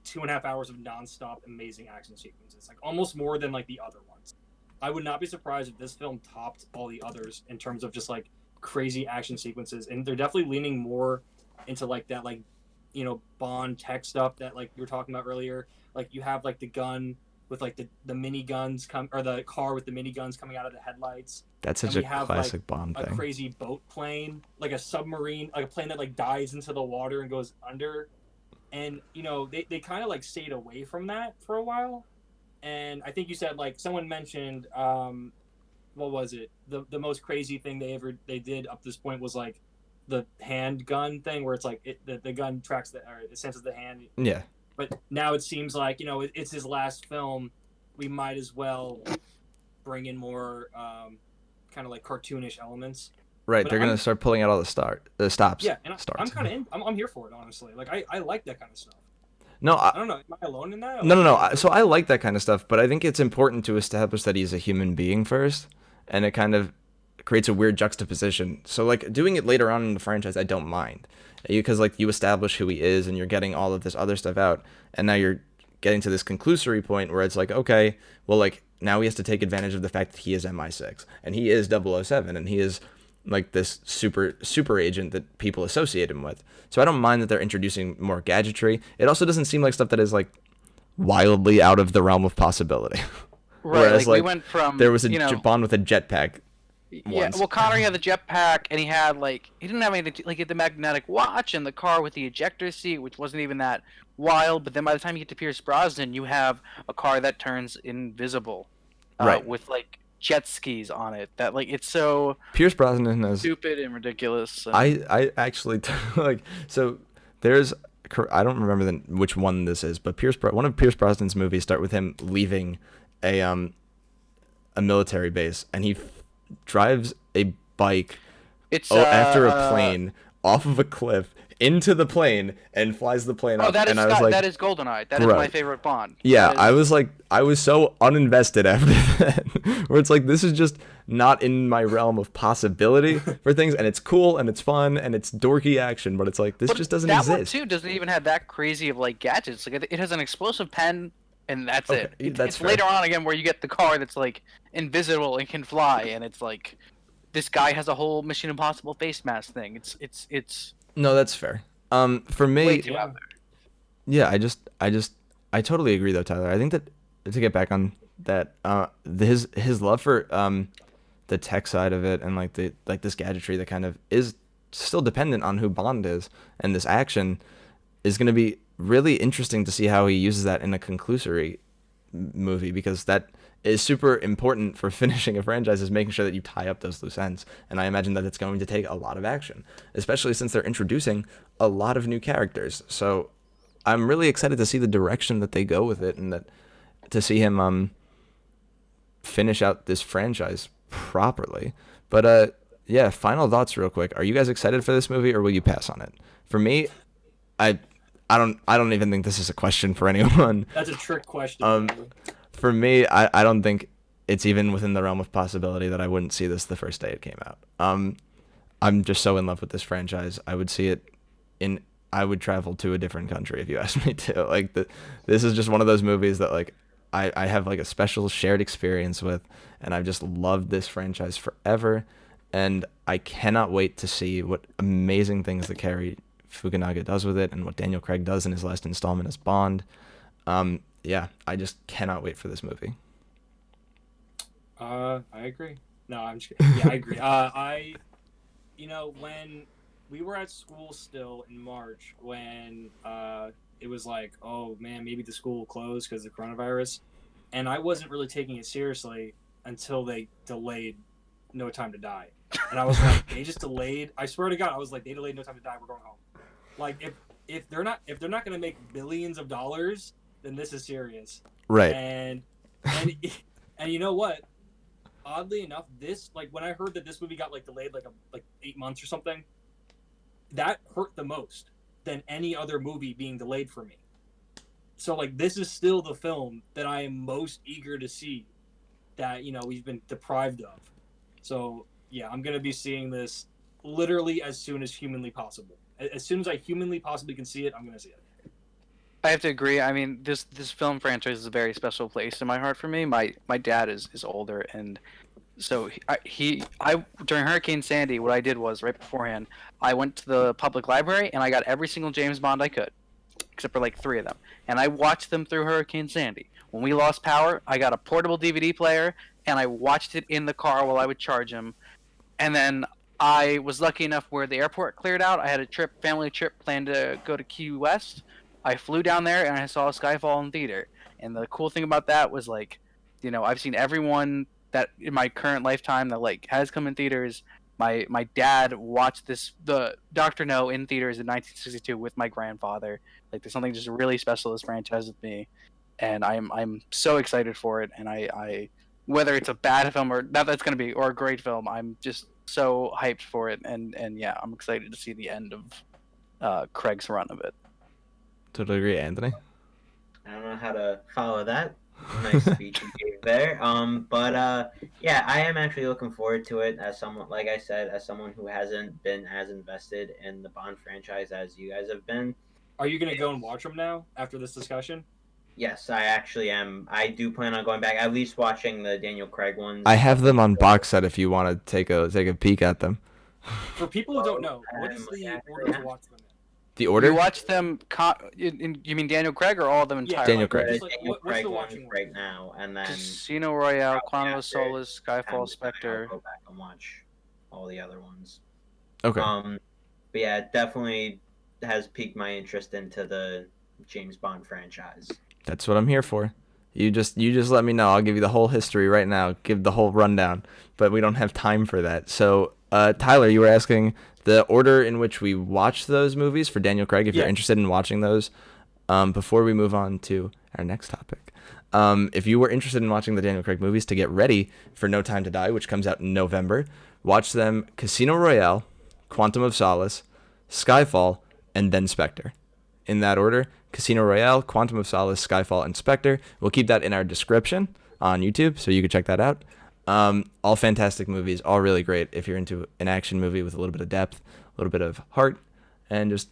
2.5 hours of nonstop amazing action sequences, like almost more than like the other ones. I would not be surprised if this film topped all the others in terms of just like crazy action sequences, and they're definitely leaning more into like that, like, you know, Bond tech stuff that like you were talking about earlier. Like you have like the gun with like the mini guns or the car with the mini guns coming out of the headlights. That's such And a we have, classic like, Bond a thing. crazy boat plane, like a submarine, like a plane that like dives into the water and goes under. And you know, they kind of like stayed away from that for a while. And I think you said, like, someone mentioned, what was it? The most crazy thing they did up this point was like the handgun thing, where it's like the gun tracks or it senses the hand. Yeah. But now it seems like, you know, it's his last film. We might as well bring in more kind of like cartoonish elements. Right, But they're gonna start pulling out all the stops. Yeah, and starts. I'm kind of I'm here for it, honestly. Like I like that kind of stuff. No, I don't know. Am I alone in that? no. So I like that kind of stuff, but I think it's important to establish that he's a human being first, and it kind of creates a weird juxtaposition. So like doing it later on in the franchise, I don't mind, because like you establish who he is, and you're getting all of this other stuff out, and now you're getting to this conclusory point where it's like, okay, well, like now he has to take advantage of the fact that he is MI6 and he is 007 and he is like this super agent that people associate him with. So I don't mind that they're introducing more gadgetry. It also doesn't seem like stuff that is like wildly out of the realm of possibility. Right, Whereas, like we went from, there was a you know, Bond with a jetpack. Yeah, once. well, Connery had the jetpack, and he had he didn't have anything like he had the magnetic watch and the car with the ejector seat, which wasn't even that wild. But then by the time you get to Pierce Brosnan, you have a car that turns invisible, Right. with like jet skis on it. That like it's so Pierce Brosnan has stupid and ridiculous. And... I actually like, so there's, I don't remember which one this is, but one of Pierce Brosnan's movies start with him leaving a military base, and he drives a bike after a plane off of a cliff into the plane and flies the plane up. That is and I was like, that is GoldenEye. That is right. my favorite Bond. Yeah, That I was so uninvested after that, where it's like, this is just not in my realm of possibility for things, and it's cool and it's fun and it's dorky action, but it's like, this just doesn't that exist. One too doesn't even have that crazy of like gadgets. Like it has an explosive pen, and that's Okay, it. that's It's fair. later on again where you get the car that's like invisible and can fly, and it's like this guy has a whole Mission Impossible face mask thing. It's No, that's fair. For me, way too out there. yeah, I totally agree though, Tyler. I think that, to get back on that, his love for the tech side of it, and like this gadgetry that kind of is still dependent on who Bond is, and this action is going to be really interesting to see how he uses that in a conclusory movie, because that is super important for finishing a franchise, is making sure that you tie up those loose ends. And I imagine that it's going to take a lot of action, especially since they're introducing a lot of new characters. So I'm really excited to see the direction that they go with it, and that to see him finish out this franchise properly. But yeah, final thoughts real quick. Are you guys excited for this movie, or will you pass on it? For me, I don't even think this is a question for anyone. That's a trick question. For me, I don't think it's even within the realm of possibility that I wouldn't see this the first day it came out. I'm just so in love with this franchise. I would see it I would travel to a different country if you asked me to. Like, this is just one of those movies that like I have like a special shared experience with, and I've just loved this franchise forever, and I cannot wait to see what amazing things that Cary Fukunaga does with it, and what Daniel Craig does in his last installment as Bond. Yeah, I just cannot wait for this movie. I agree. No, I'm just kidding. Yeah, I agree. When we were at school still in March, when it was like, oh man, maybe the school will close because of the coronavirus, and I wasn't really taking it seriously until they delayed No Time to Die, and I was like, they just delayed. I swear to God, I was like, they delayed No Time to Die. We're going home. Like, if they're not going to make billions of dollars, then this is serious. Right. And you know what? Oddly enough, this, like, when I heard that this movie got like delayed like 8 months or something, that hurt the most than any other movie being delayed for me. So like, this is still the film that I am most eager to see, that we've been deprived of. So yeah, I'm gonna be seeing this literally as soon as humanly possible. As soon as I humanly possibly can see it, I'm gonna see it. I have to agree. I mean, this film franchise is a very special place in my heart for me. My dad is older, and So I during Hurricane Sandy, what I did was right beforehand, I went to the public library and I got every single James Bond I could, except for like 3 of them, and I watched them through Hurricane Sandy. When we lost power, I got a portable DVD player and I watched it in the car while I would charge him. And then I was lucky enough where the airport cleared out. I had a family trip planned to go to Key West. I flew down there and I saw Skyfall in theater. And the cool thing about that was like, I've seen everyone that in my current lifetime that like has come in theaters. My dad watched the Doctor No in theaters in 1962 with my grandfather. Like there's something just really special this franchise with me, and I'm so excited for it. And I whether it's a bad film or not, that's gonna be or a great film, I'm just so hyped for it. And yeah, I'm excited to see the end of Craig's run of it. Totally agree, Anthony. I don't know how to follow that. Nice speech you gave there. But yeah, I am actually looking forward to it as someone, like I said, as someone who hasn't been as invested in the Bond franchise as you guys have been. Are you gonna go and watch them now after this discussion? Yes, I actually am. I do plan on going back, at least watching the Daniel Craig ones. I have them on box set if you want to take a peek at them. For people who don't know, what is the order to watch them in? The order? You watch them. You mean Daniel Craig or all of them Yeah, entirely? Daniel Craig. The Like, Daniel what's Craig the ones watching right now, and then Casino Royale, Quantum of after Solace, Skyfall, I'll Spectre. go back and watch all the other ones. Okay. But yeah, it definitely has piqued my interest into the James Bond franchise. That's what I'm here for. You just let me know. I'll give you the whole history right now. Give the whole rundown. But we don't have time for that. So, Tyler, you were asking the order in which we watch those movies for Daniel Craig, if you're interested in watching those, before we move on to our next topic. If you were interested in watching the Daniel Craig movies to get ready for No Time to Die, which comes out in November, watch them Casino Royale, Quantum of Solace, Skyfall, and then Spectre. In that order, Casino Royale, Quantum of Solace, Skyfall, and Spectre. We'll keep that in our description on YouTube, so you can check that out. All fantastic movies, all really great if you're into an action movie with a little bit of depth, a little bit of heart, and just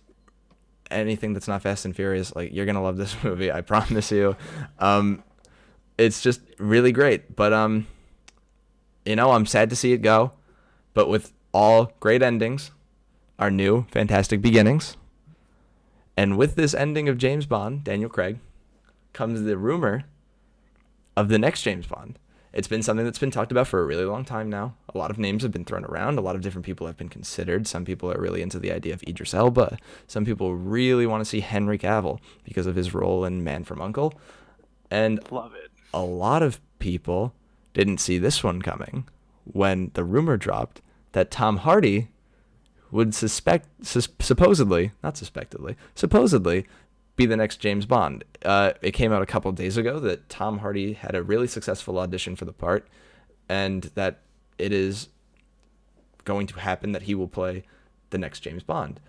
anything that's not Fast and Furious. Like, you're gonna love this movie, I promise you. It's just really great, but I'm sad to see it go. But with all great endings are new fantastic beginnings. And with this ending of James Bond, Daniel Craig, comes the rumor of the next James Bond. It's been something that's been talked about for a really long time now. A lot of names have been thrown around. A lot of different people have been considered. Some people are really into the idea of Idris Elba. Some people really want to see Henry Cavill because of his role in Man from U.N.C.L.E. And Love it. a lot of people didn't see this one coming when the rumor dropped that Tom Hardy would supposedly be the next James Bond. It came out a couple of days ago that Tom Hardy had a really successful audition for the part, and that it is going to happen that he will play the next James Bond.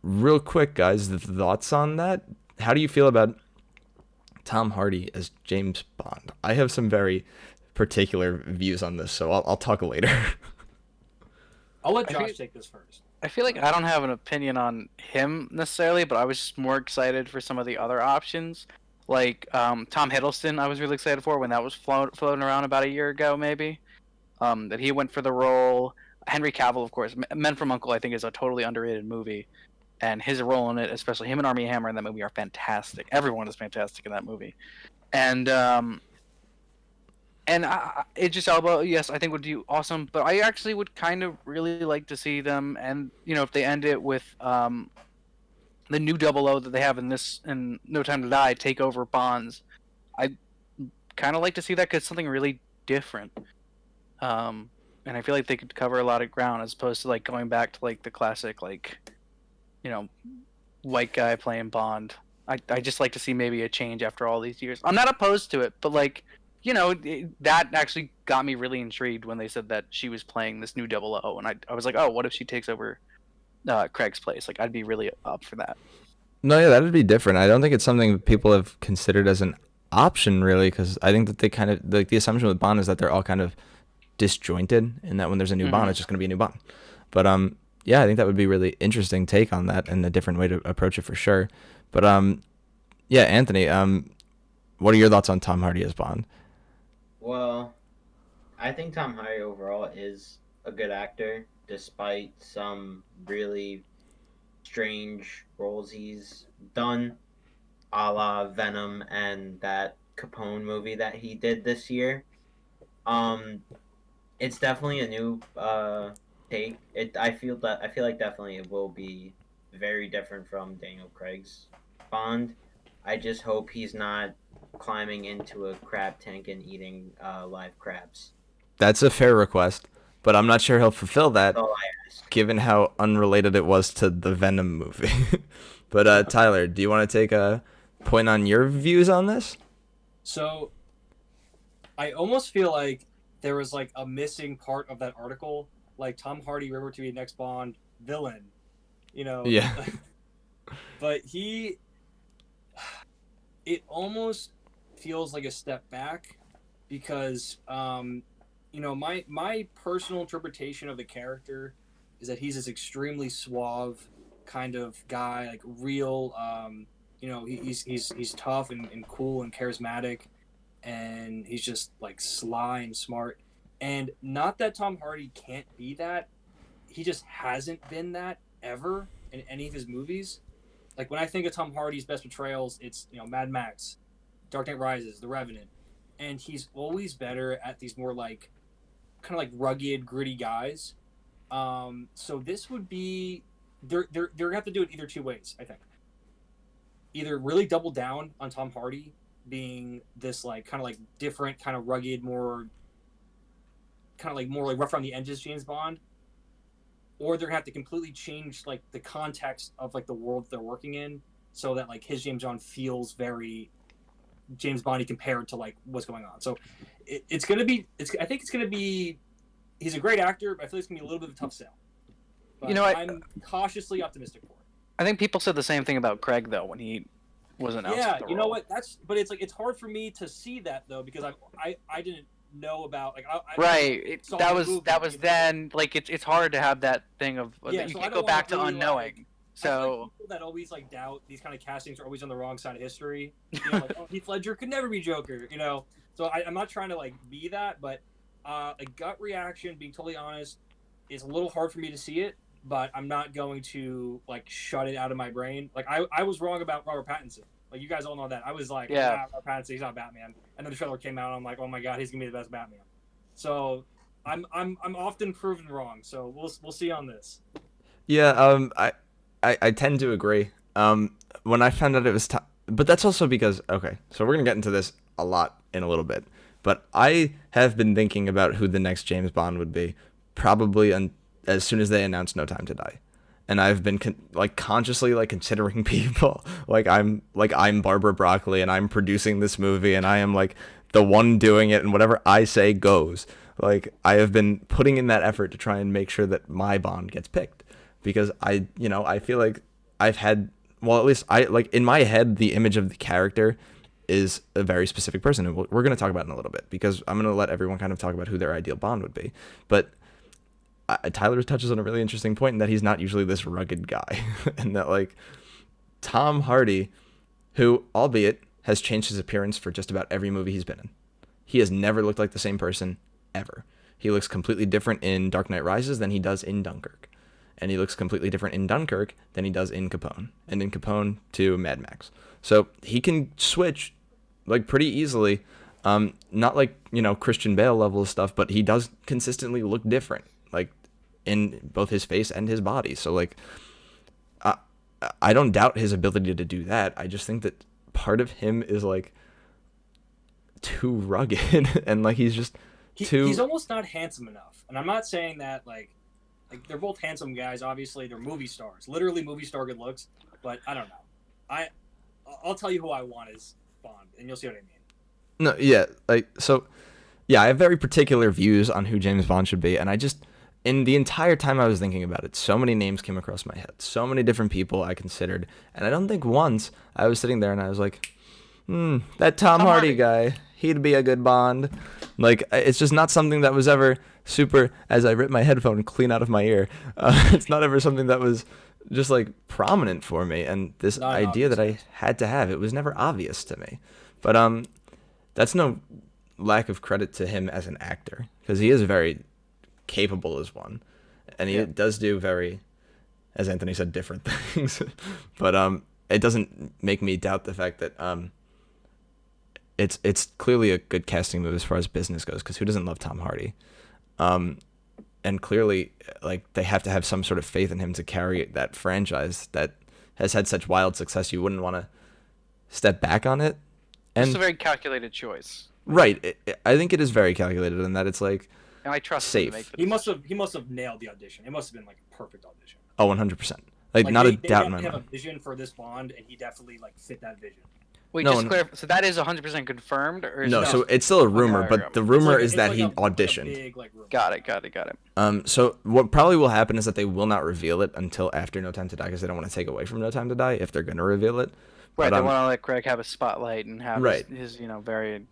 Real quick, guys, the thoughts on that? How do you feel about Tom Hardy as James Bond? I have some very particular views on this, so I'll talk later. I'll let Josh take this first. I feel like I don't have an opinion on him necessarily, but I was just more excited for some of the other options. Like Tom Hiddleston, I was really excited for when that was floating around about a year ago, maybe. That he went for the role. Henry Cavill, of course. Men from U.N.C.L.E., I think, is a totally underrated movie. And his role in it, especially him and Armie Hammer in that movie, are fantastic. Everyone is fantastic in that movie. And Idris Elba, yes, I think would do awesome. But I actually would kind of really like to see them, and if they end it with the new 00 that they have in No Time to Die take over Bonds, I kind of like to see that because it's something really different. And I feel like they could cover a lot of ground as opposed to like going back to like the classic white guy playing Bond. I just like to see maybe a change after all these years. I'm not opposed to it, but that actually got me really intrigued when they said that she was playing this new 00, and I was like, oh, what if she takes over Craig's place? Like, I'd be really up for that. No, yeah, that'd be different. I don't think it's something people have considered as an option, really, because I think that they kind of, like, the assumption with Bond is that they're all kind of disjointed, and that when there's a new Bond, it's just going to be a new Bond. But, yeah, I think that would be a really interesting take on that and a different way to approach it for sure. But, yeah, Anthony, what are your thoughts on Tom Hardy as Bond? Well, I think Tom Hardy overall is a good actor, despite some really strange roles he's done, a la Venom and that Capone movie that he did this year. Um, it's definitely a new take. I feel like definitely it will be very different from Daniel Craig's Bond. I just hope he's not climbing into a crab tank and eating live crabs. That's a fair request, but I'm not sure he'll fulfill that, That's all I ask. given how unrelated it was to the Venom movie. But Tyler, do you want to take a point on your views on this? So I almost feel like there was like a missing part of that article, like Tom Hardy rumored to be next Bond villain, you know. Yeah. But it almost feels like a step back because you know, my personal interpretation of the character is that he's this extremely suave kind of guy, like real you know, he's tough and cool and charismatic, and he's just like sly and smart. And not that Tom Hardy can't be that, he just hasn't been that ever in any of his movies. Like when I think of Tom Hardy's best portrayals, it's, you know, Mad Max, Dark Knight Rises, The Revenant, and he's always better at these more like kind of like rugged, gritty guys. So this would be they're gonna have to do it either two ways, I think. Either really double down on Tom Hardy being this like kind of like different, kind of rugged, more kind of like more like rough around the edges James Bond, or they're gonna have to completely change like the context of like the world they're working in, so that like his James Bond feels very James Bondy compared to like what's going on. So it's gonna be I think it's gonna be he's a great actor, but I feel like it's gonna be a little bit of a tough sell. But You know, I'm cautiously optimistic for it. I think people said the same thing about Craig though when he was announced. Yeah, for the you know role. what? But it's like it's hard for me to see that though because I didn't know about like I Right. saw That the was movie, that was you know? then like it's hard to have that thing of Yeah, you so I can't don't go back wanna to really, unknowing. like, I feel So like people that always like doubt these kind of castings are always on the wrong side of history. You know, like, oh, Heath Ledger could never be Joker, you know. So I'm not trying to like be that, but a gut reaction, being totally honest, is a little hard for me to see it. But I'm not going to like shut it out of my brain. Like I was wrong about Robert Pattinson. Like you guys all know that. I was like, Yeah. Robert Pattinson, he's not Batman. And then the trailer came out, and I'm like, oh my god, he's gonna be the best Batman. So I'm often proven wrong. So we'll see on this. Yeah, I tend to agree. When I found out it was but that's also because, okay, so we're going to get into this a lot in a little bit, but I have been thinking about who the next James Bond would be, probably as soon as they announce No Time to Die. And I've been consciously like considering people like I'm Barbara Broccoli and I'm producing this movie and I am like the one doing it and whatever I say goes. Like I have been putting in that effort to try and make sure that my Bond gets picked because I feel like I've had, well, at least I like in my head, the image of the character is a very specific person. And we're going to talk about it in a little bit because I'm going to let everyone kind of talk about who their ideal Bond would be. But Tyler touches on a really interesting point in that he's not usually this rugged guy and that like Tom Hardy, who albeit has changed his appearance for just about every movie he's been in. He has never looked like the same person ever. He looks completely different in Dark Knight Rises than he does in Dunkirk. And he looks completely different in Dunkirk than he does in Capone. And in Capone to Mad Max. So he can switch like pretty easily. Not like, Christian Bale level of stuff, but he does consistently look different. Like in both his face and his body. So like I don't doubt his ability to do that. I just think that part of him is like too rugged and like he's just he's almost not handsome enough. And I'm not saying that like they're both handsome guys. Obviously, they're movie stars, literally movie star good looks. But I don't know. I'll tell you who I want as Bond, and you'll see what I mean. No, yeah, I have very particular views on who James Bond should be, and I just, in the entire time I was thinking about it, so many names came across my head, so many different people I considered, and I don't think once I was sitting there and I was like, that Tom Hardy guy, he'd be a good Bond. Like, it's just not something that was ever super, as I rip my headphone clean out of my ear, it's not ever something that was just, like, prominent for me, and this idea that I had to have, it was never obvious to me. But, that's no lack of credit to him as an actor, because he is very capable as one, and he does do very, as Anthony said, different things. But it doesn't make me doubt the fact that it's clearly a good casting move as far as business goes, because who doesn't love Tom Hardy? And clearly, like, they have to have some sort of faith in him to carry that franchise that has had such wild success. You wouldn't want to step back on it. And It's a very calculated choice. right, I think it is very calculated in that it's like, And I trust him Safe. to make the He must have nailed the audition. It must have been like a perfect audition. oh, 100%. Like not they, a doubt in my they have mind. a vision for this Bond, and he definitely like fit that vision. Wait, No, just no. clarify. So that is 100% confirmed, or is No, it so it's still a rumor, okay, but the it's rumor It's like- is it's that like he a auditioned. big, like, rumor. Got it. So what probably will happen is that they will not reveal it until after No Time to Die, because they don't want to take away from No Time to Die if they're going to reveal it. Right, But, they want to let Greg have a spotlight and have Right. his very.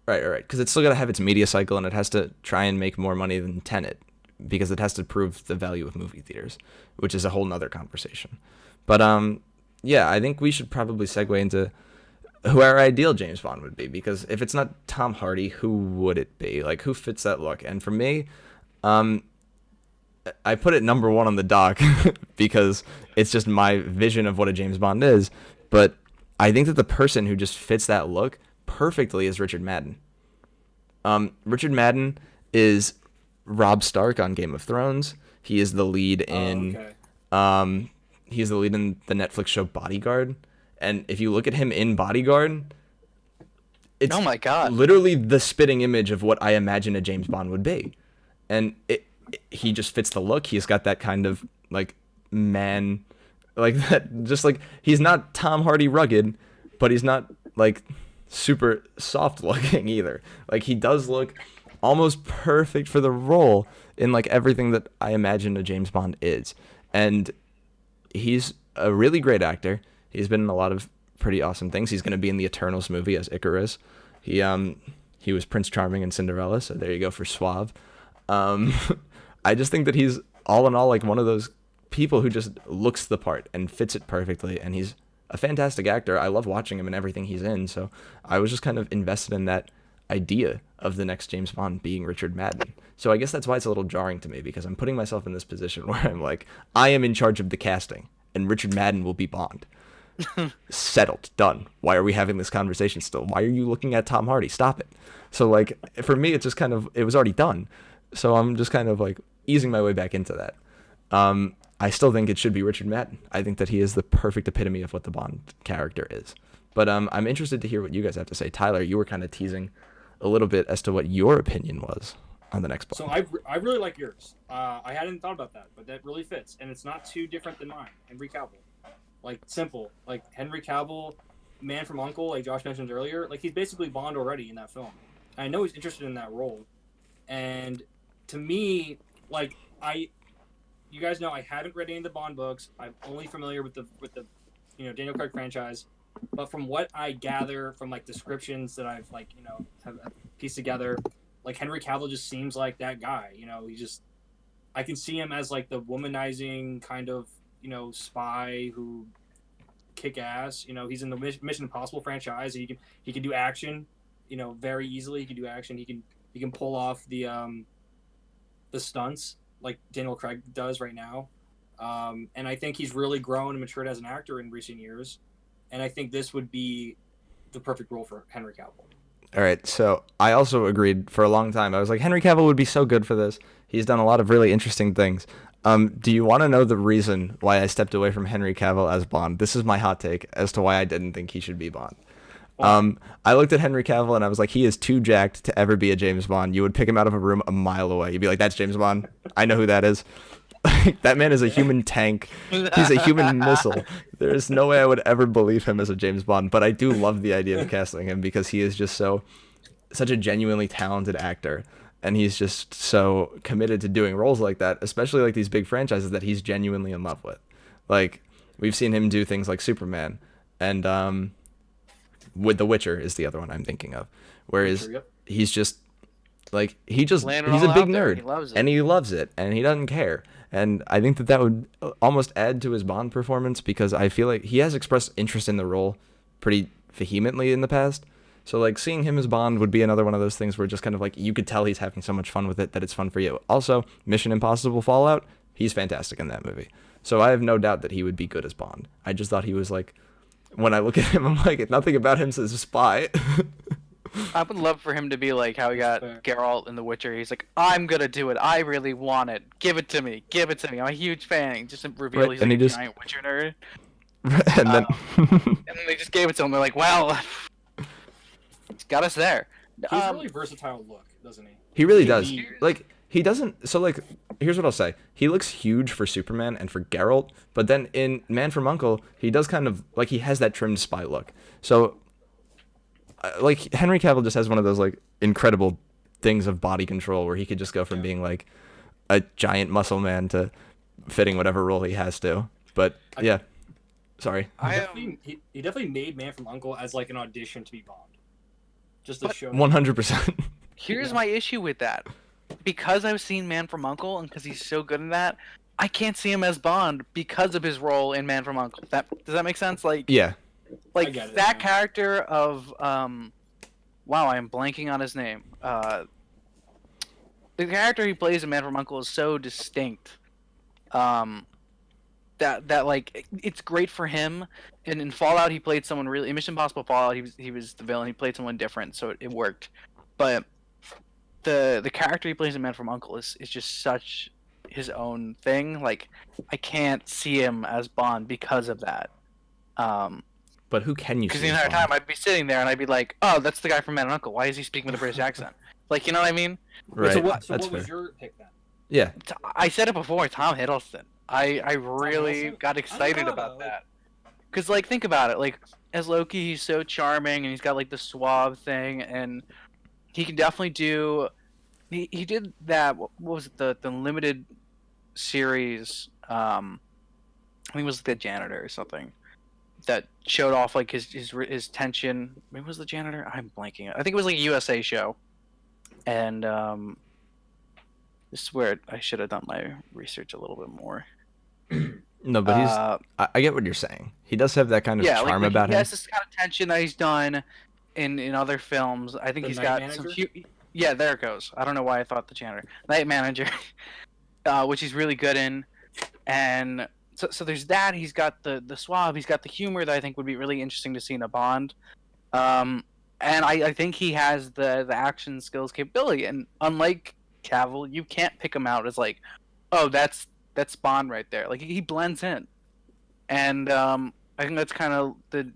Right, because it's still got to have its media cycle, and it has to try and make more money than Tenet, because it has to prove the value of movie theaters, which is a whole nother conversation. But yeah, I think we should probably segue into who our ideal James Bond would be, because if it's not Tom Hardy, who would it be? Like, who fits that look? And for me, I put it number one on the dock because it's just my vision of what a James Bond is. But I think that the person who just fits that look perfectly is Richard Madden. Richard Madden is Robb Stark on Game of Thrones. He is the lead in Okay. he is the lead in the Netflix show Bodyguard. And if you look at him in Bodyguard, it's Oh my God. literally the spitting image of what I imagine a James Bond would be. And he just fits the look. He's got that kind of like man, like that, just like he's not Tom Hardy rugged, but he's not like super soft looking either. Like, he does look almost perfect for the role in like everything that I imagine a James Bond is. And he's a really great actor. He's been in a lot of pretty awesome things. He's going to be in the Eternals movie as Icarus. He was Prince Charming in Cinderella, so there you go for Suave. I just think that he's all in all like one of those people who just looks the part and fits it perfectly, and he's a fantastic actor. I love watching him in everything he's in, so I was just kind of invested in that idea of the next James Bond being Richard Madden. So I guess that's why it's a little jarring to me, because I'm putting myself in this position where I'm like, I am in charge of the casting, and Richard Madden will be Bond. Settled, done. Why are we having this conversation still? Why are you looking at Tom Hardy? Stop it. So like, for me, it's just kind of, it was already done. So I'm just kind of like easing my way back into that. I still think it should be Richard Madden. I think that he is the perfect epitome of what the Bond character is. But I'm interested to hear what you guys have to say. Tyler, you were kind of teasing a little bit as to what your opinion was on the next Bond. So I really like yours. I hadn't thought about that, but that really fits, and it's not too different than mine. Henry Cavill, like, simple, like Henry Cavill, Man from U.N.C.L.E., like Josh mentioned earlier, like he's basically Bond already in that film. And I know he's interested in that role, and to me, like you guys know I haven't read any of the Bond books. I'm only familiar with the Daniel Craig franchise, but from what I gather from like descriptions that I've like have pieced together, like Henry Cavill just seems like that guy. I can see him as like the womanizing kind of spy who kick ass. He's in the Mission Impossible franchise. He can do action, very easily. He can do action. He can pull off the stunts like Daniel Craig does right now. And I think he's really grown and matured as an actor in recent years. And I think this would be the perfect role for Henry Cavill. All right, so I also agreed for a long time. I was like, Henry Cavill would be so good for this. He's done a lot of really interesting things. Do you want to know the reason why I stepped away from Henry Cavill as Bond? This is my hot take as to why I didn't think he should be Bond. I looked at Henry Cavill and I was like, he is too jacked to ever be a James Bond. You would pick him out of a room a mile away. You'd be like, that's James Bond. I know who that is. That man is a human tank. He's a human missile. There is no way I would ever believe him as a James Bond, but I do love the idea of casting him because he is just such a genuinely talented actor, and he's just so committed to doing roles like that, especially like these big franchises that he's genuinely in love with. Like, we've seen him do things like Superman, and with The Witcher is the other one I'm thinking of, whereas he's just like he's a big nerd, He loves it. and he loves it, and he doesn't care. And I think that would almost add to his Bond performance, because I feel like he has expressed interest in the role pretty vehemently in the past. So like seeing him as Bond would be another one of those things where just kind of like you could tell he's having so much fun with it that it's fun for you. Also, Mission Impossible Fallout, he's fantastic in that movie. So I have no doubt that he would be good as Bond. I just thought he was like, when I look at him, I'm like, nothing about him says a spy. I would love for him to be like how he got Fair. Geralt in The Witcher. He's like, I'm gonna do it. I really want it. Give it to me. Give it to me. I'm a huge fan. He just revealed Right, he's and like he a just- giant Witcher nerd. And then And then they just gave it to him. They're like, well, it's got us there. He's a really versatile look, doesn't he? he really does. He- Like he doesn't. So like, here's what I'll say. He looks huge for Superman and for Geralt, but then in Man from U.N.C.L.E., he does kind of like he has that trimmed spy look. So like Henry Cavill just has one of those like incredible things of body control where he could just go from being like a giant muscle man to fitting whatever role he has to. But yeah, sorry. He definitely made Man from U.N.C.L.E. as like an audition to be Bond, just to But- show. 100%. Here's my issue with that. Because I've seen Man from U.N.C.L.E. and because he's so good in that, I can't see him as Bond because of his role in Man from U.N.C.L.E. Does that make sense? Like, Yeah. like get it, that yeah. character of wow, I'm blanking on his name. The character he plays in Man from U.N.C.L.E. is so distinct. That like it's great for him. And in Fallout, he played someone really. In Mission Impossible Fallout, he was the villain. He played someone different, so it worked. But the character he plays in Man from U.N.C.L.E. is just such his own thing. Like I can't see him as Bond because of that. But who can you Because see the as entire Bond? time I'd be sitting there and I'd be like, "Oh, that's the guy from Man and Uncle. Why is he speaking with a British accent?" Like, you know what I mean? Right. So what That's was fair. your pick then? Yeah. I said it before, Tom Hiddleston. I really Hiddleston? got excited I don't know, about like- that. Because like, think about it. Like as Loki, he's so charming and he's got like the suave thing, and he can definitely do. He did that. What was it? The limited series. I think it was the janitor or something. That showed off like his tension. Maybe it was the janitor. I'm blanking. I think it was like a USA show, and this is where I should have done my research a little bit more. No, but he's. Uh, I get what you're saying. He does have that kind of yeah, charm like about he him. has this kind of tension that he's done in other films. I think The he's Night got some. Manager? Yeah, there it goes. I don't know why I thought the janitor, Night Manager, which he's really good in, and so there's that. He's got the suave. He's got the humor that I think would be really interesting to see in a Bond. And I think he has the action skills capability. And unlike Cavill, you can't pick him out as like, oh, that's Bond right there. Like he blends in, and I think that's kind of the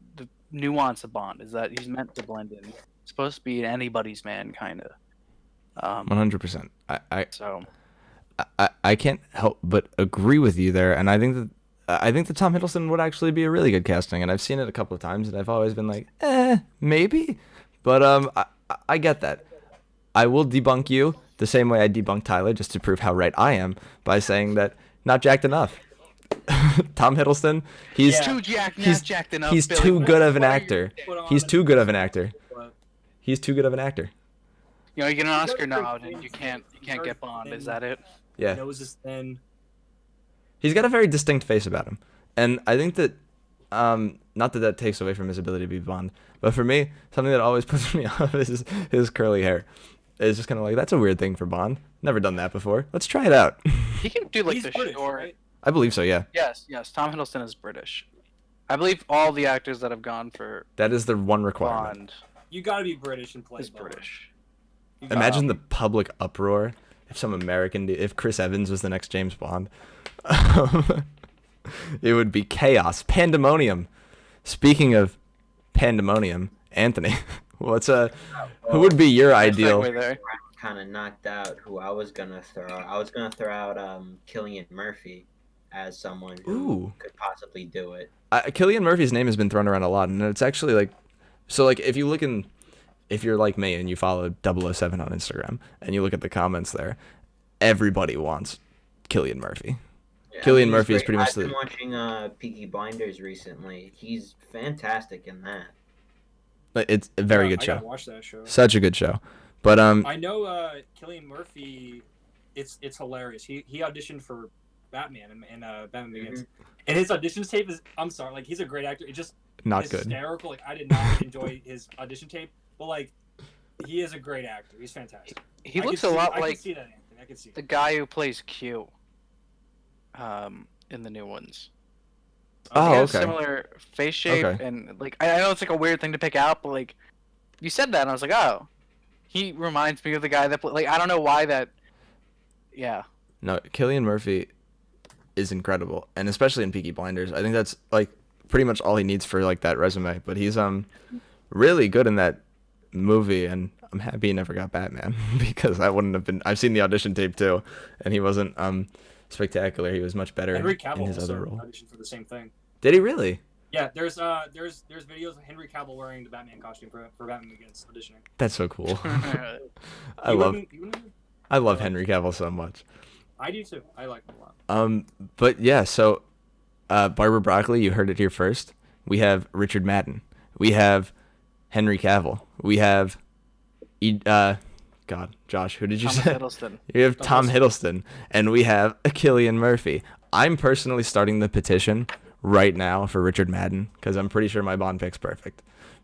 nuance of Bond is that he's meant to blend in. He's supposed to be an anybody's man, kind of. 100%. So I can't help but agree with you there, and I think that Tom Hiddleston would actually be a really good casting, and I've seen it a couple of times, and I've always been like, maybe, but I get that. I will debunk you the same way I debunked Tyler, just to prove how right I am, by saying that not jacked enough. Tom Hiddleston, he's Yeah. too jacked, not he's jacked enough. he's Billy. too good of an What are you actor. put on He's the- too good of an actor. But He's too good of an actor. You know, you get an Oscar He's got a nod, very and you thin- can't get Bond. very Is thin- that it? Yeah. Nose is thin. He's got a very distinct face about him, and I think that, not that takes away from his ability to be Bond, but for me, something that always puts me off is his curly hair. It's just kind of like, that's a weird thing for Bond. Never done that before. Let's try it out. He can do like He's the British, short. right? I believe so. Yeah, Yes. Tom Hiddleston is British. I believe all the actors that have gone for that is the one requirement. Bond You gotta be British and play is Bond. British. You gotta Imagine the be. public uproar if some American, if Chris Evans was the next James Bond. It would be chaos, pandemonium. Speaking of pandemonium, Anthony, who would be your Nice ideal? segue there. Kind of knocked out who I was gonna throw out. I was gonna throw out Cillian Murphy as someone who Ooh. could possibly do it. Cillian Murphy's name has been thrown around a lot, and it's actually like, so like if you're like me and you follow 007 on Instagram and you look at the comments there, everybody wants Cillian Murphy. Yeah, Cillian he's Murphy is great. pretty much I've been the- watching Peaky Blinders recently. He's fantastic in that. It's a very Yeah, good I show, gotta watch that show. such a good show. But I know Cillian Murphy. It's hilarious. He auditioned for Batman and Batman Begins, and his audition tape is. I'm sorry, like he's a great actor. It just not is good. hysterical. Like I did not enjoy his audition tape, but like, he is a great actor. He's fantastic. He I looks can a see- lot I like can see that, Anthony. I can see the it. guy who plays Q. In the new ones. Oh, He has okay. similar face shape Okay. and like I know it's like a weird thing to pick out, but like you said that and I was like, oh, he reminds me of the guy that like I don't know why that. Yeah. No, Killian Murphy is incredible, and especially in Peaky Blinders. I think that's like pretty much all he needs for like that resume. But he's really good in that movie, and I'm happy he never got Batman because I wouldn't have been. I've seen the audition tape too, and he wasn't spectacular. He was much better Henry in Cavill his also other role. auditioned for the same thing. Did he really? Yeah, there's videos of Henry Cavill wearing the Batman costume for Batman Begins auditioning. That's so cool. I You love wouldn't- Henry Cavill so much. I do too. I like him a lot. But yeah, so Barbara Broccoli, you heard it here first. We have Richard Madden. We have Henry Cavill. We have God, Josh, who did you Thomas say? Hiddleston. You have Tom Hiddleston, and we have Cillian Murphy. I'm personally starting the petition right now for Richard Madden because I'm pretty sure my Bond pick's perfect.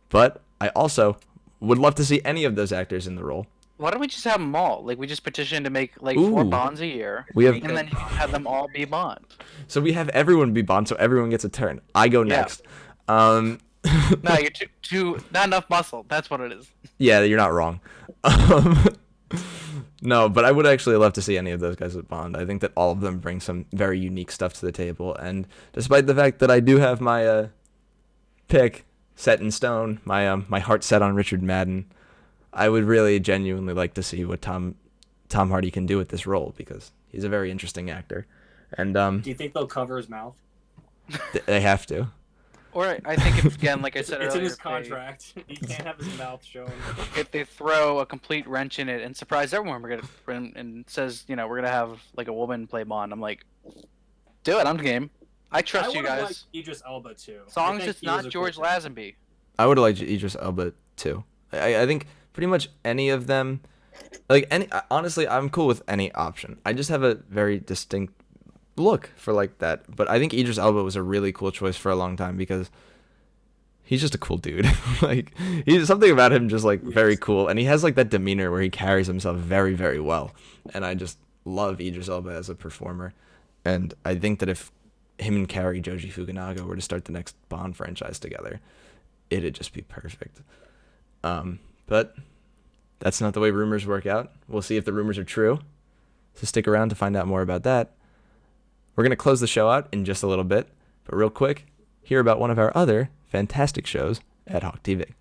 But I also would love to see any of those actors in the role. Why don't we just have them all? Like we just petition to make like Ooh. 4 Bonds a year, We have and then have them all be Bond. so we have everyone be Bond, so everyone gets a turn. I go Yeah. next. No, you're too not enough muscle. That's what it is. Yeah, you're not wrong. No, but I would actually love to see any of those guys with Bond. I think that all of them bring some very unique stuff to the table. And despite the fact that I do have my pick set in stone, my heart set on Richard Madden, I would really genuinely like to see what Tom Hardy can do with this role because he's a very interesting actor. And Do you think they'll cover his mouth? they have to. Or I think if, again, like I said It's earlier, in his if they- contract. He can't have his mouth shown. if they throw a complete wrench in it and surprise everyone, we're gonna and says, you know, we're gonna have like a woman play Bond. I'm like, do it. I'm game. I trust you I would've guys. liked Idris Elba too. As long I as think it's he was not a George cool- Lazenby. I would have liked Idris Elba too. I think pretty much any of them, like any. Honestly, I'm cool with any option. I just have a very distinct look for like that. But I think Idris Elba was a really cool choice for a long time because he's just a cool dude. Like he's something about him just like very cool, and he has like that demeanor where he carries himself very very well. And I just love Idris Elba as a performer. And I think that if him and Cary Joji Fukunaga were to start the next Bond franchise together, it'd just be perfect. But that's not the way rumors work out. We'll see if the rumors are true. So stick around to find out more about that. We're going to close the show out in just a little bit. But real quick, hear about one of our other fantastic shows at Hawk TV.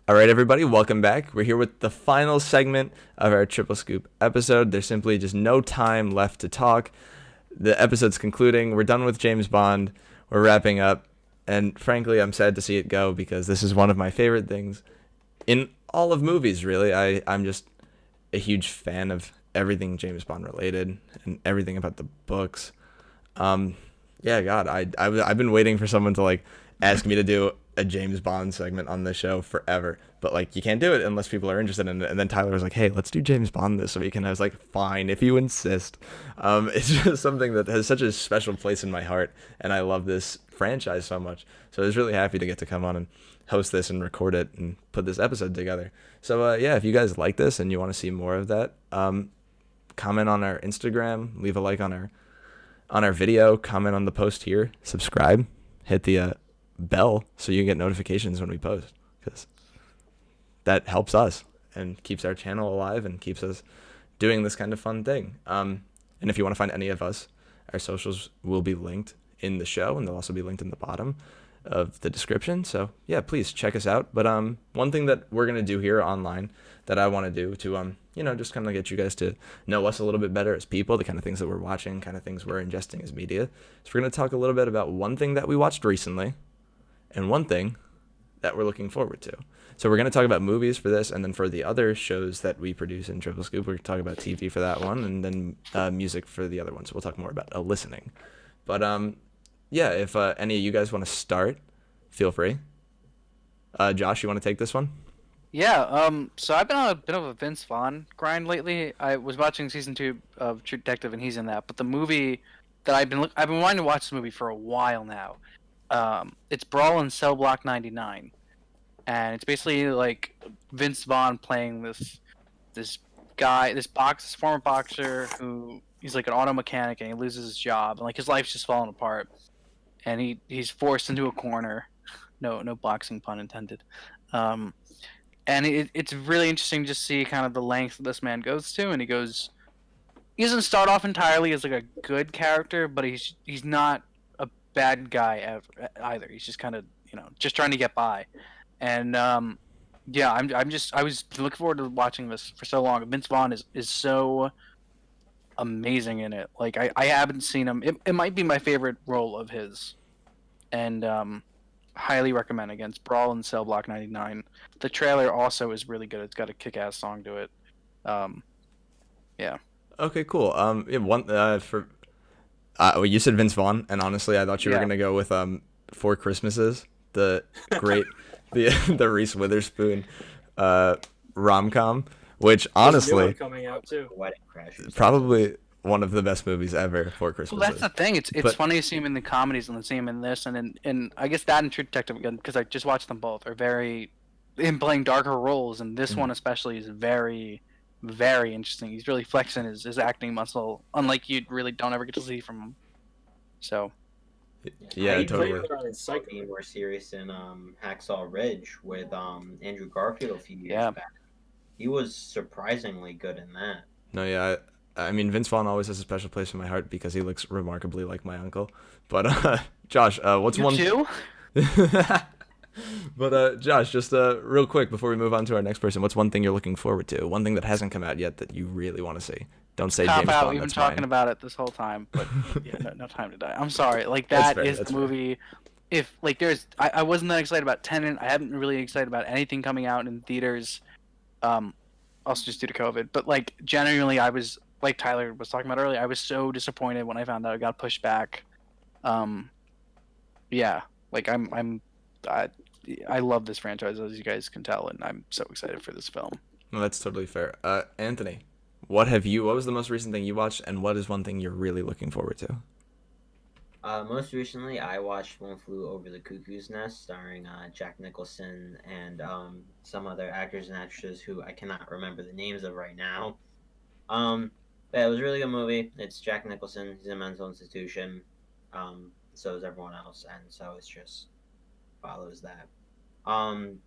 All right, everybody, welcome back. We're here with the final segment of our Triple Scoop episode. There's simply just no time left to talk. The episode's concluding. We're done with James Bond. We're wrapping up. And frankly, I'm sad to see it go because this is one of my favorite things in all of movies, really. I'm just a huge fan of everything James Bond related and everything about the books. Yeah, God, I've been waiting for someone to like ask me to do a James Bond segment on this show forever, but like you can't do it unless people are interested in it. And then Tyler was like, "Hey, let's do James Bond this week," and I was like, "Fine, if you insist." It's just something that has such a special place in my heart, and I love this franchise so much. So I was really happy to get to come on and host this and record it and put this episode together. So yeah, if you guys like this and you want to see more of that, comment on our Instagram, leave a like on our video, comment on the post here, subscribe, hit the bell so you get notifications when we post, because that helps us and keeps our channel alive and keeps us doing this kind of fun thing. And if you want to find any of us, our socials will be linked in the show, and they'll also be linked in the bottom of the description. So yeah, please check us out. But one thing that we're gonna do here online that I want to do to just kind of get you guys to know us a little bit better as people, the kind of things that we're watching, kind of things we're ingesting as media. So we're gonna talk a little bit about one thing that we watched recently and one thing that we're looking forward to. So we're going to talk about movies for this, and then for the other shows that we produce in Triple Scoop, we're going to talk about TV for that one, and then music for the other one. So we'll talk more about listening. But yeah, if any of you guys want to start, feel free. Josh, you want to take this one? Yeah, so I've been on a bit of a Vince Vaughn grind lately. I was watching season 2 of True Detective, and he's in that. But the movie that I've been wanting to watch this movie for a while now. It's Brawl in Cell Block 99, and it's basically like Vince Vaughn playing this former boxer who he's like an auto mechanic, and he loses his job, and like his life's just falling apart, and he's forced into a corner. No boxing pun intended. And it's really interesting to see kind of the length that this man goes to, and he doesn't start off entirely as like a good character, but he's not a bad guy either. He's just kind of, just trying to get by. And yeah, I was looking forward to watching this for so long. Vince Vaughn is so amazing in it. Like I haven't seen him. It might be my favorite role of his. And highly recommend against Brawl in Cell Block 99. The trailer also is really good. It's got a kick-ass song to it. Yeah. Okay, cool. Yeah, one for well, you said Vince Vaughn, and honestly, I thought you were gonna go with Four Christmases, the great the Reese Witherspoon rom-com, which There's a new one honestly coming out too. Wedding Crashers. probably one of the best movies ever. Four Well, Christmases. that's the thing. It's But- funny to see him in the comedies and to see him in this, and I guess that and True Detective again, because I just watched them both, are very him playing darker roles, and this one especially is very, very interesting. He's really flexing his acting muscle, unlike you really don't ever get to see from him. So Yeah, He totally. played in Psycho. Being more serious in Hacksaw Ridge with Andrew Garfield a few years Yeah. back. He was surprisingly good in that. No, yeah, I mean Vince Vaughn always has a special place in my heart because he looks remarkably like my uncle. But Josh, what's you one? too? But Josh, just real quick before we move on to our next person, what's one thing you're looking forward to? One thing that hasn't come out yet that you really want to see? Don't say Cop James out. Bond. We've been That's talking fine. about it this whole time, but yeah, no time to die. I'm sorry. Like That's that fair, is that's the fair. movie. If like I wasn't that excited about Tenet. I haven't really excited about anything coming out in theaters. Also just due to COVID. But like genuinely, I was like Tyler was talking about earlier. I was so disappointed when I found out it got pushed back. Yeah, like I love this franchise, as you guys can tell, and I'm so excited for this film. No, that's totally fair. Anthony, what was the most recent thing you watched, and what is one thing you're really looking forward to? Most recently, I watched One Flew Over the Cuckoo's Nest, starring Jack Nicholson and some other actors and actresses who I cannot remember the names of right now. But it was a really good movie. It's Jack Nicholson. He's in a mental institution. So is everyone else, and so it's just follows that.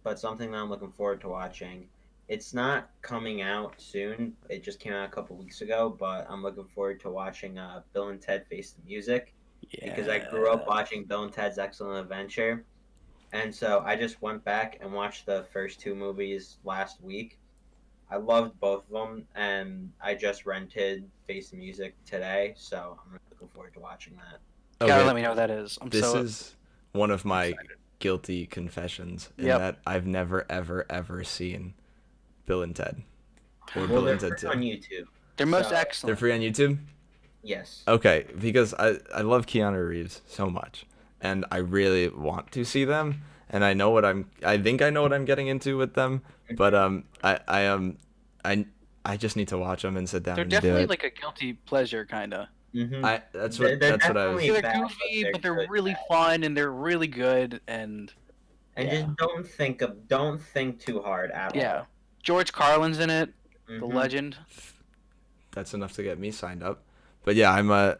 But something that I'm looking forward to watching. It's not coming out soon. It just came out a couple weeks ago, but I'm looking forward to watching Bill and Ted Face the Music. Because I grew up watching Bill and Ted's Excellent Adventure. And so I just went back and watched the first two movies last week. I loved both of them, and I just rented Face the Music today, so I'm looking forward to watching that. Gotta Okay, let me know what that is. I'm this so is one of my guilty confessions in Yep. that I've never, ever, ever seen Bill and Ted. Or Well, Bill they're and Ted free 2. on YouTube. they're most so- They're excellent. free on YouTube? Yes. Okay, because I love Keanu Reeves so much, and I really want to see them, and I think I know what I'm getting into with them, but I just need to watch them and sit down They're and do definitely it. like a guilty pleasure kind of. Mm-hmm. That's They're what I was. definitely- They're bad, but goofy, they're but they're good really bad. fun and they're really good. And And yeah. just don't think too hard at yeah, all. George Carlin's in it, the Mhm. legend. That's enough to get me signed up. But yeah,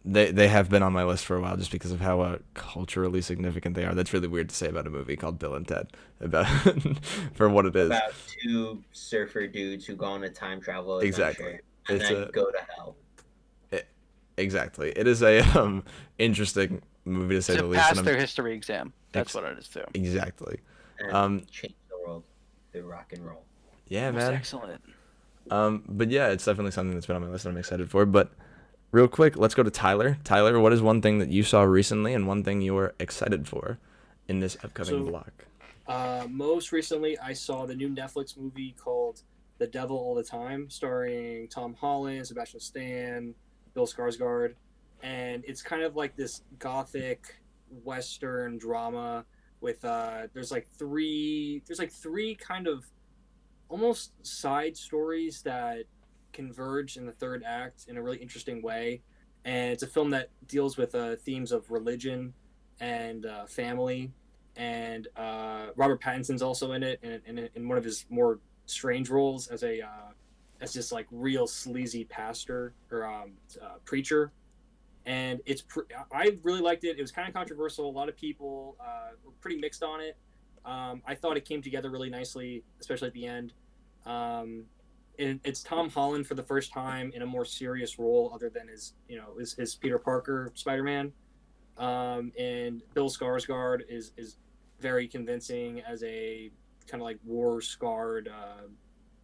they have been on my list for a while just because of how culturally significant they are. That's really weird to say about a movie called Bill and Ted about for what it is. About two surfer dudes who go on a time travel adventure Exactly. and It's then a- go to hell. Exactly. It is a interesting movie to say To the least. pass and I'm- their history exam. That's Ex- what it is too. Exactly. And change the world through rock and roll. Yeah, Most man. excellent. But yeah, it's definitely something that's been on my list and I'm excited for. But real quick, let's go to Tyler. Tyler, what is one thing that you saw recently and one thing you were excited for in this upcoming So- block? Most recently, I saw the new Netflix movie called The Devil All the Time, starring Tom Holland, Sebastian Stan, Bill Skarsgård, and it's kind of like this gothic western drama with there's like three kind of almost side stories that converge in the third act in a really interesting way, and it's a film that deals with themes of religion and family, and Robert Pattinson's also in it in one of his more strange roles as a as this like real sleazy pastor or preacher, and I really liked it. It was kind of controversial. A lot of people were pretty mixed on it. I thought it came together really nicely, especially at the end. It's Tom Holland for the first time in a more serious role other than his Peter Parker Spider-Man. And Bill Skarsgård is very convincing as a kind of like war-scarred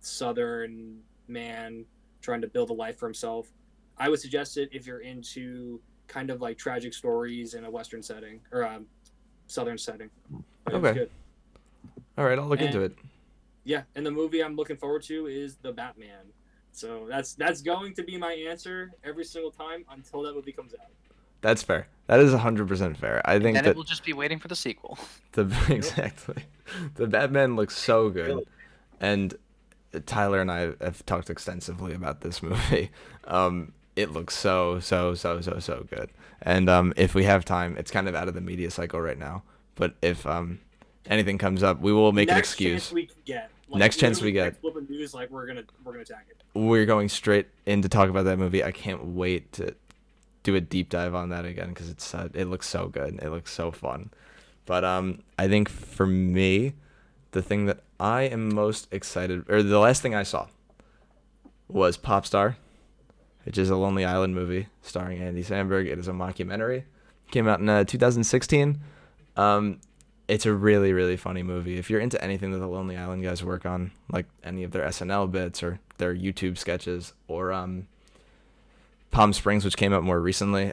Southern man trying to build a life for himself. I would suggest it if you're into kind of like tragic stories in a Western setting or a Southern setting. But it was Okay. good. All right, I'll look into it. Yeah, and the movie I'm looking forward to is The Batman. So that's going to be my answer every single time until that movie comes out. That's fair. That is 100% fair. I think Then that it will just be waiting for the sequel. exactly. The Batman looks so good, and Tyler and I have talked extensively about this movie. It looks so good. And if we have time, it's kind of out of the media cycle right now. But if anything comes up, we will make an excuse. Chance we can get. Next chance we get. Flip of news, like we're gonna attack it. We're going straight in to talk about that movie. I can't wait to do a deep dive on that again because it looks so good. It looks so fun. But I think for me, the thing that I am most excited, or the last thing I saw, was Popstar, which is a Lonely Island movie starring Andy Samberg. It is a mockumentary. Came out in 2016. It's a really, really funny movie. If you're into anything that the Lonely Island guys work on, like any of their SNL bits or their YouTube sketches, or Palm Springs, which came out more recently.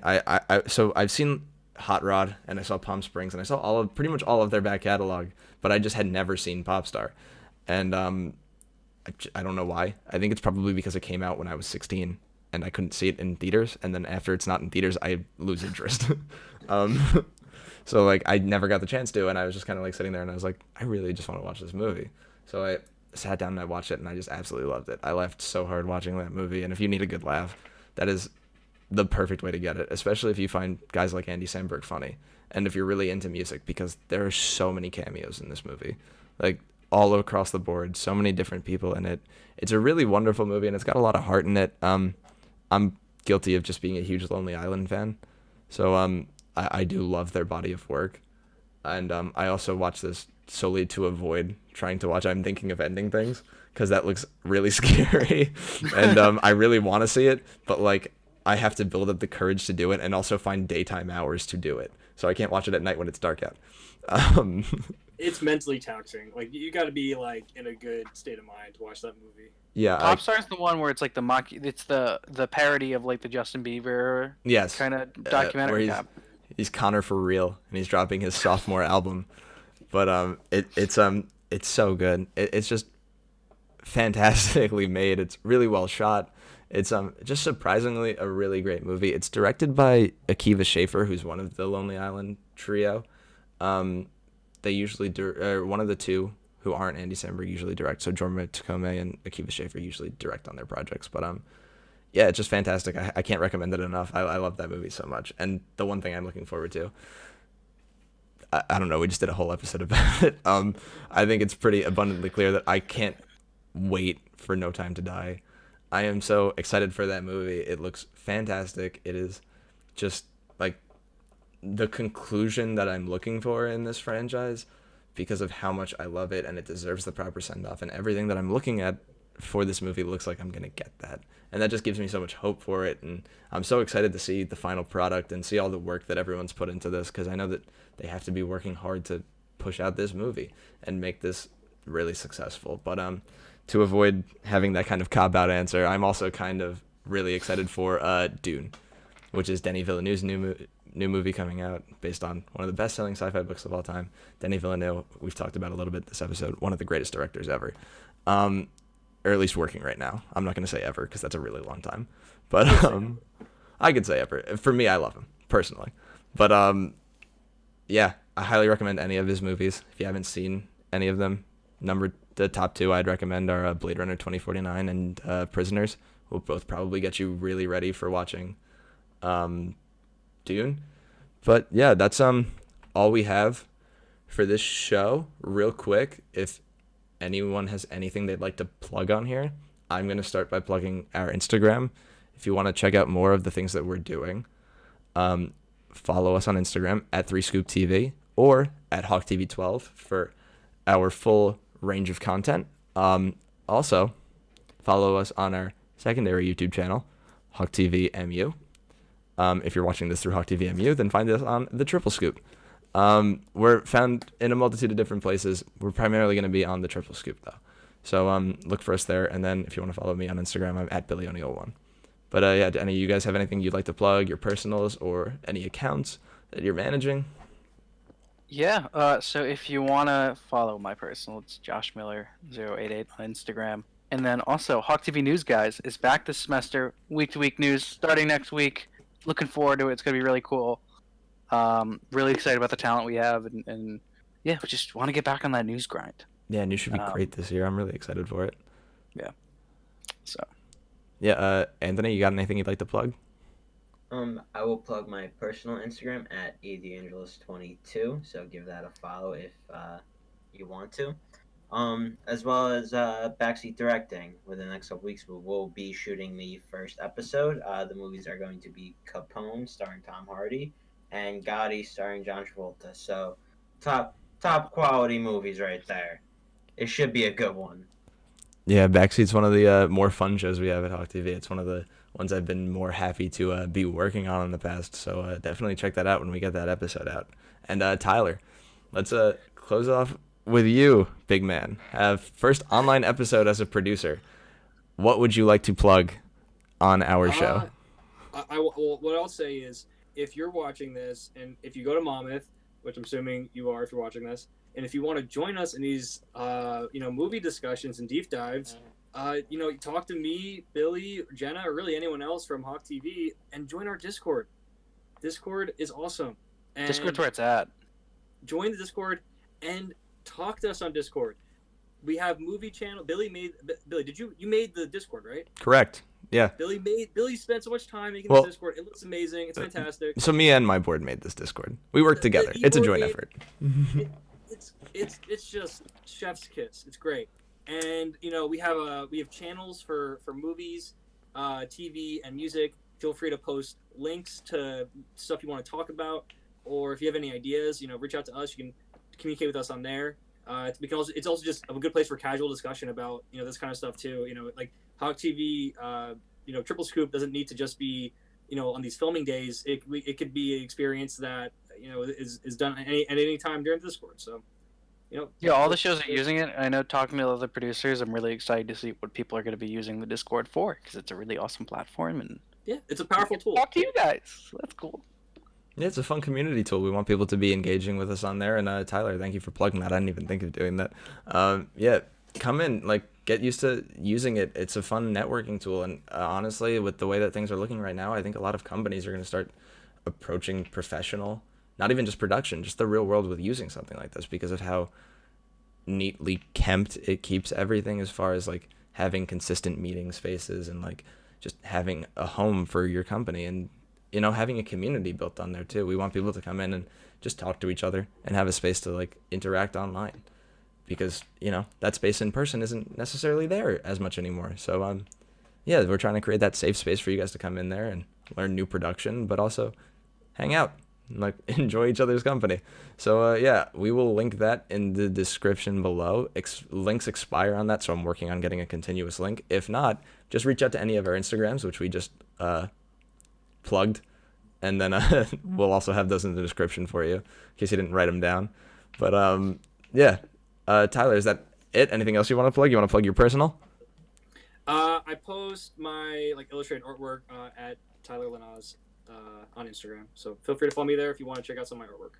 So I've seen Hot Rod and I saw Palm Springs and I saw pretty much all of their back catalog, but I just had never seen Popstar, and I don't know why. I think it's probably because it came out when I was 16 and I couldn't see it in theaters, and then after it's not in theaters, I lose interest. So like I never got the chance to, and I was just kind of like sitting there and I was like, I really just want to watch this movie. So I sat down and I watched it and I just absolutely loved it. I laughed so hard watching that movie, and if you need a good laugh, that is the perfect way to get it, especially if you find guys like Andy Samberg funny, and if you're really into music, because there are so many cameos in this movie, like all across the board, so many different people in it. It's a really wonderful movie, and it's got a lot of heart in it. I'm guilty of just being a huge Lonely Island fan, so I do love their body of work, and I also watch this solely to avoid trying to watch I'm Thinking of Ending Things, because that looks really scary, and I really want to see it, but like I have to build up the courage to do it, and also find daytime hours to do it, so I can't watch it at night when it's dark out. It's mentally taxing. Like you got to be like in a good state of mind to watch that movie. Yeah, Popstar's the one where it's like it's the parody of like the Justin Bieber yes, kind of documentary. Where he's Connor for real, and he's dropping his sophomore album, but it's so good. It's just fantastically made. It's really well shot. It's just surprisingly a really great movie. It's directed by Akiva Schaffer, who's one of the Lonely Island trio. They usually one of the two who aren't Andy Samberg usually direct. So Jorma Takome and Akiva Schaffer usually direct on their projects. But yeah, it's just fantastic. I can't recommend it enough. I love that movie so much. And the one thing I'm looking forward to, I don't know, we just did a whole episode about it. I think it's pretty abundantly clear that I can't wait for No Time to Die. I am so excited for that movie. It looks fantastic. It is just like the conclusion that I'm looking for in this franchise, because of how much I love it, and it deserves the proper send-off, and everything that I'm looking at for this movie looks like I'm gonna get that, and that just gives me so much hope for it. And I'm so excited to see the final product and see all the work that everyone's put into this, because I know that they have to be working hard to push out this movie and make this really successful. But to avoid having that kind of cop-out answer, I'm also kind of really excited for Dune, which is Denis Villeneuve's new new movie coming out based on one of the best-selling sci-fi books of all time, Denis Villeneuve. We've talked about a little bit this episode. One of the greatest directors ever, or at least working right now. I'm not going to say ever because that's a really long time, but I could say ever. For me, I love him personally. But yeah, I highly recommend any of his movies. If you haven't seen any of them, the top two I'd recommend are Blade Runner 2049 and Prisoners. Will both probably get you really ready for watching Dune. But yeah, that's all we have for this show. Real quick, if anyone has anything they'd like to plug on here, I'm going to start by plugging our Instagram. If you want to check out more of the things that we're doing, follow us on Instagram at 3ScoopTV or at HawkTV12 for our full range of content. Also, follow us on our secondary YouTube channel, HawkTVMU. If you're watching this through HawkTVMU, then find us on the Triple Scoop. We're found in a multitude of different places. We're primarily going to be on the Triple Scoop, though. So look for us there. And then if you want to follow me on Instagram, I'm at BillyO'Neill1. But yeah, do any of you guys have anything you'd like to plug, your personals or any accounts that you're managing? Yeah, so if you want to follow my personal, it's Josh Miller 088 on Instagram. And then also, Hawk TV News Guys is back this semester, week-to-week news starting next week. Looking forward to it. It's going to be really cool. Really excited about the talent we have. And yeah, we just want to get back on that news grind. Yeah, news should be great this year. I'm really excited for it. Yeah. So. Yeah, Anthony, you got anything you'd like to plug? I will plug my personal Instagram at ADangelis22, so give that a follow if you want to. As well as backseat directing. Within the next couple weeks, we will be shooting the first episode. The movies are going to be Capone, starring Tom Hardy, and Gotti, starring John Travolta. So, top quality movies right there. It should be a good one. Yeah, Backseat's one of the more fun shows we have at Hawk TV. It's one of the ones I've been more happy to be working on in the past. So definitely check that out when we get that episode out. And Tyler, let's close off with you, big man. First online episode as a producer. What would you like to plug on our show? What I'll say is, if you're watching this, and if you go to Monmouth, which I'm assuming you are if you're watching this, and if you want to join us in these, movie discussions and deep dives, talk to me, Billy, Jenna, or really anyone else from Hawk TV, and join our Discord. Discord is awesome. And Discord's where it's at. Join the Discord and talk to us on Discord. We have movie channel. Billy, you made the Discord, right? Correct. Yeah. Billy spent so much time making this Discord. It looks amazing. It's fantastic. So me and my board made this Discord. We work together. It's a joint effort. It's just chef's kiss. It's great. And we have channels for movies, TV, and music. Feel free to post links to stuff you want to talk about, or if you have any ideas, reach out to us. You can communicate with us on there. It's also just a good place for casual discussion about this kind of stuff too. Like Hawk TV, Triple Scoop doesn't need to just be on these filming days. It could be an experience that is done at any time during the Discord. So. Yeah, all the shows are using it. I know, talking to other producers, I'm really excited to see what people are going to be using the Discord for, because it's a really awesome platform, and yeah, it's a powerful tool. Talk to you guys. That's cool. Yeah, it's a fun community tool. We want people to be engaging with us on there. And Tyler, thank you for plugging that. I didn't even think of doing that. Yeah, come in, get used to using it. It's a fun networking tool. And honestly, with the way that things are looking right now, I think a lot of companies are going to start approaching professional, not even just production, just the real world with using something like this, because of how neatly kempt it keeps everything, as far as having consistent meeting spaces and just having a home for your company, and having a community built on there too. We want people to come in and just talk to each other and have a space to interact online, because that space in person isn't necessarily there as much anymore. So yeah, we're trying to create that safe space for you guys to come in there and learn new production, but also hang out, enjoy each other's company. So yeah, we will link that in the description below. Links expire on that, so I'm working on getting a continuous link. If not, just reach out to any of our Instagrams, which we just plugged, and then we'll also have those in the description for you in case you didn't write them down. But yeah, Tyler, is that it? Anything else you want to plug? You want to plug your personal? I post my illustrated artwork at Tyler Lanaz on Instagram. So feel free to follow me there if you want to check out some of my artwork.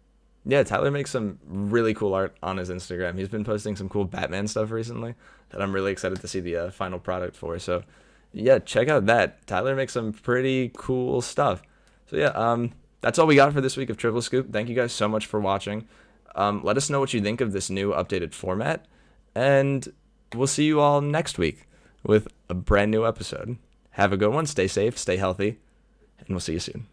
Yeah, Tyler makes some really cool art on his Instagram. He's been posting some cool Batman stuff recently that I'm really excited to see the final product for. So, yeah, check out that. Tyler makes some pretty cool stuff. So, yeah, that's all we got for this week of Triple Scoop. Thank you guys so much for watching. Let us know what you think of this new updated format, and we'll see you all next week with a brand new episode. Have a good one. Stay safe, stay healthy, and we'll see you soon.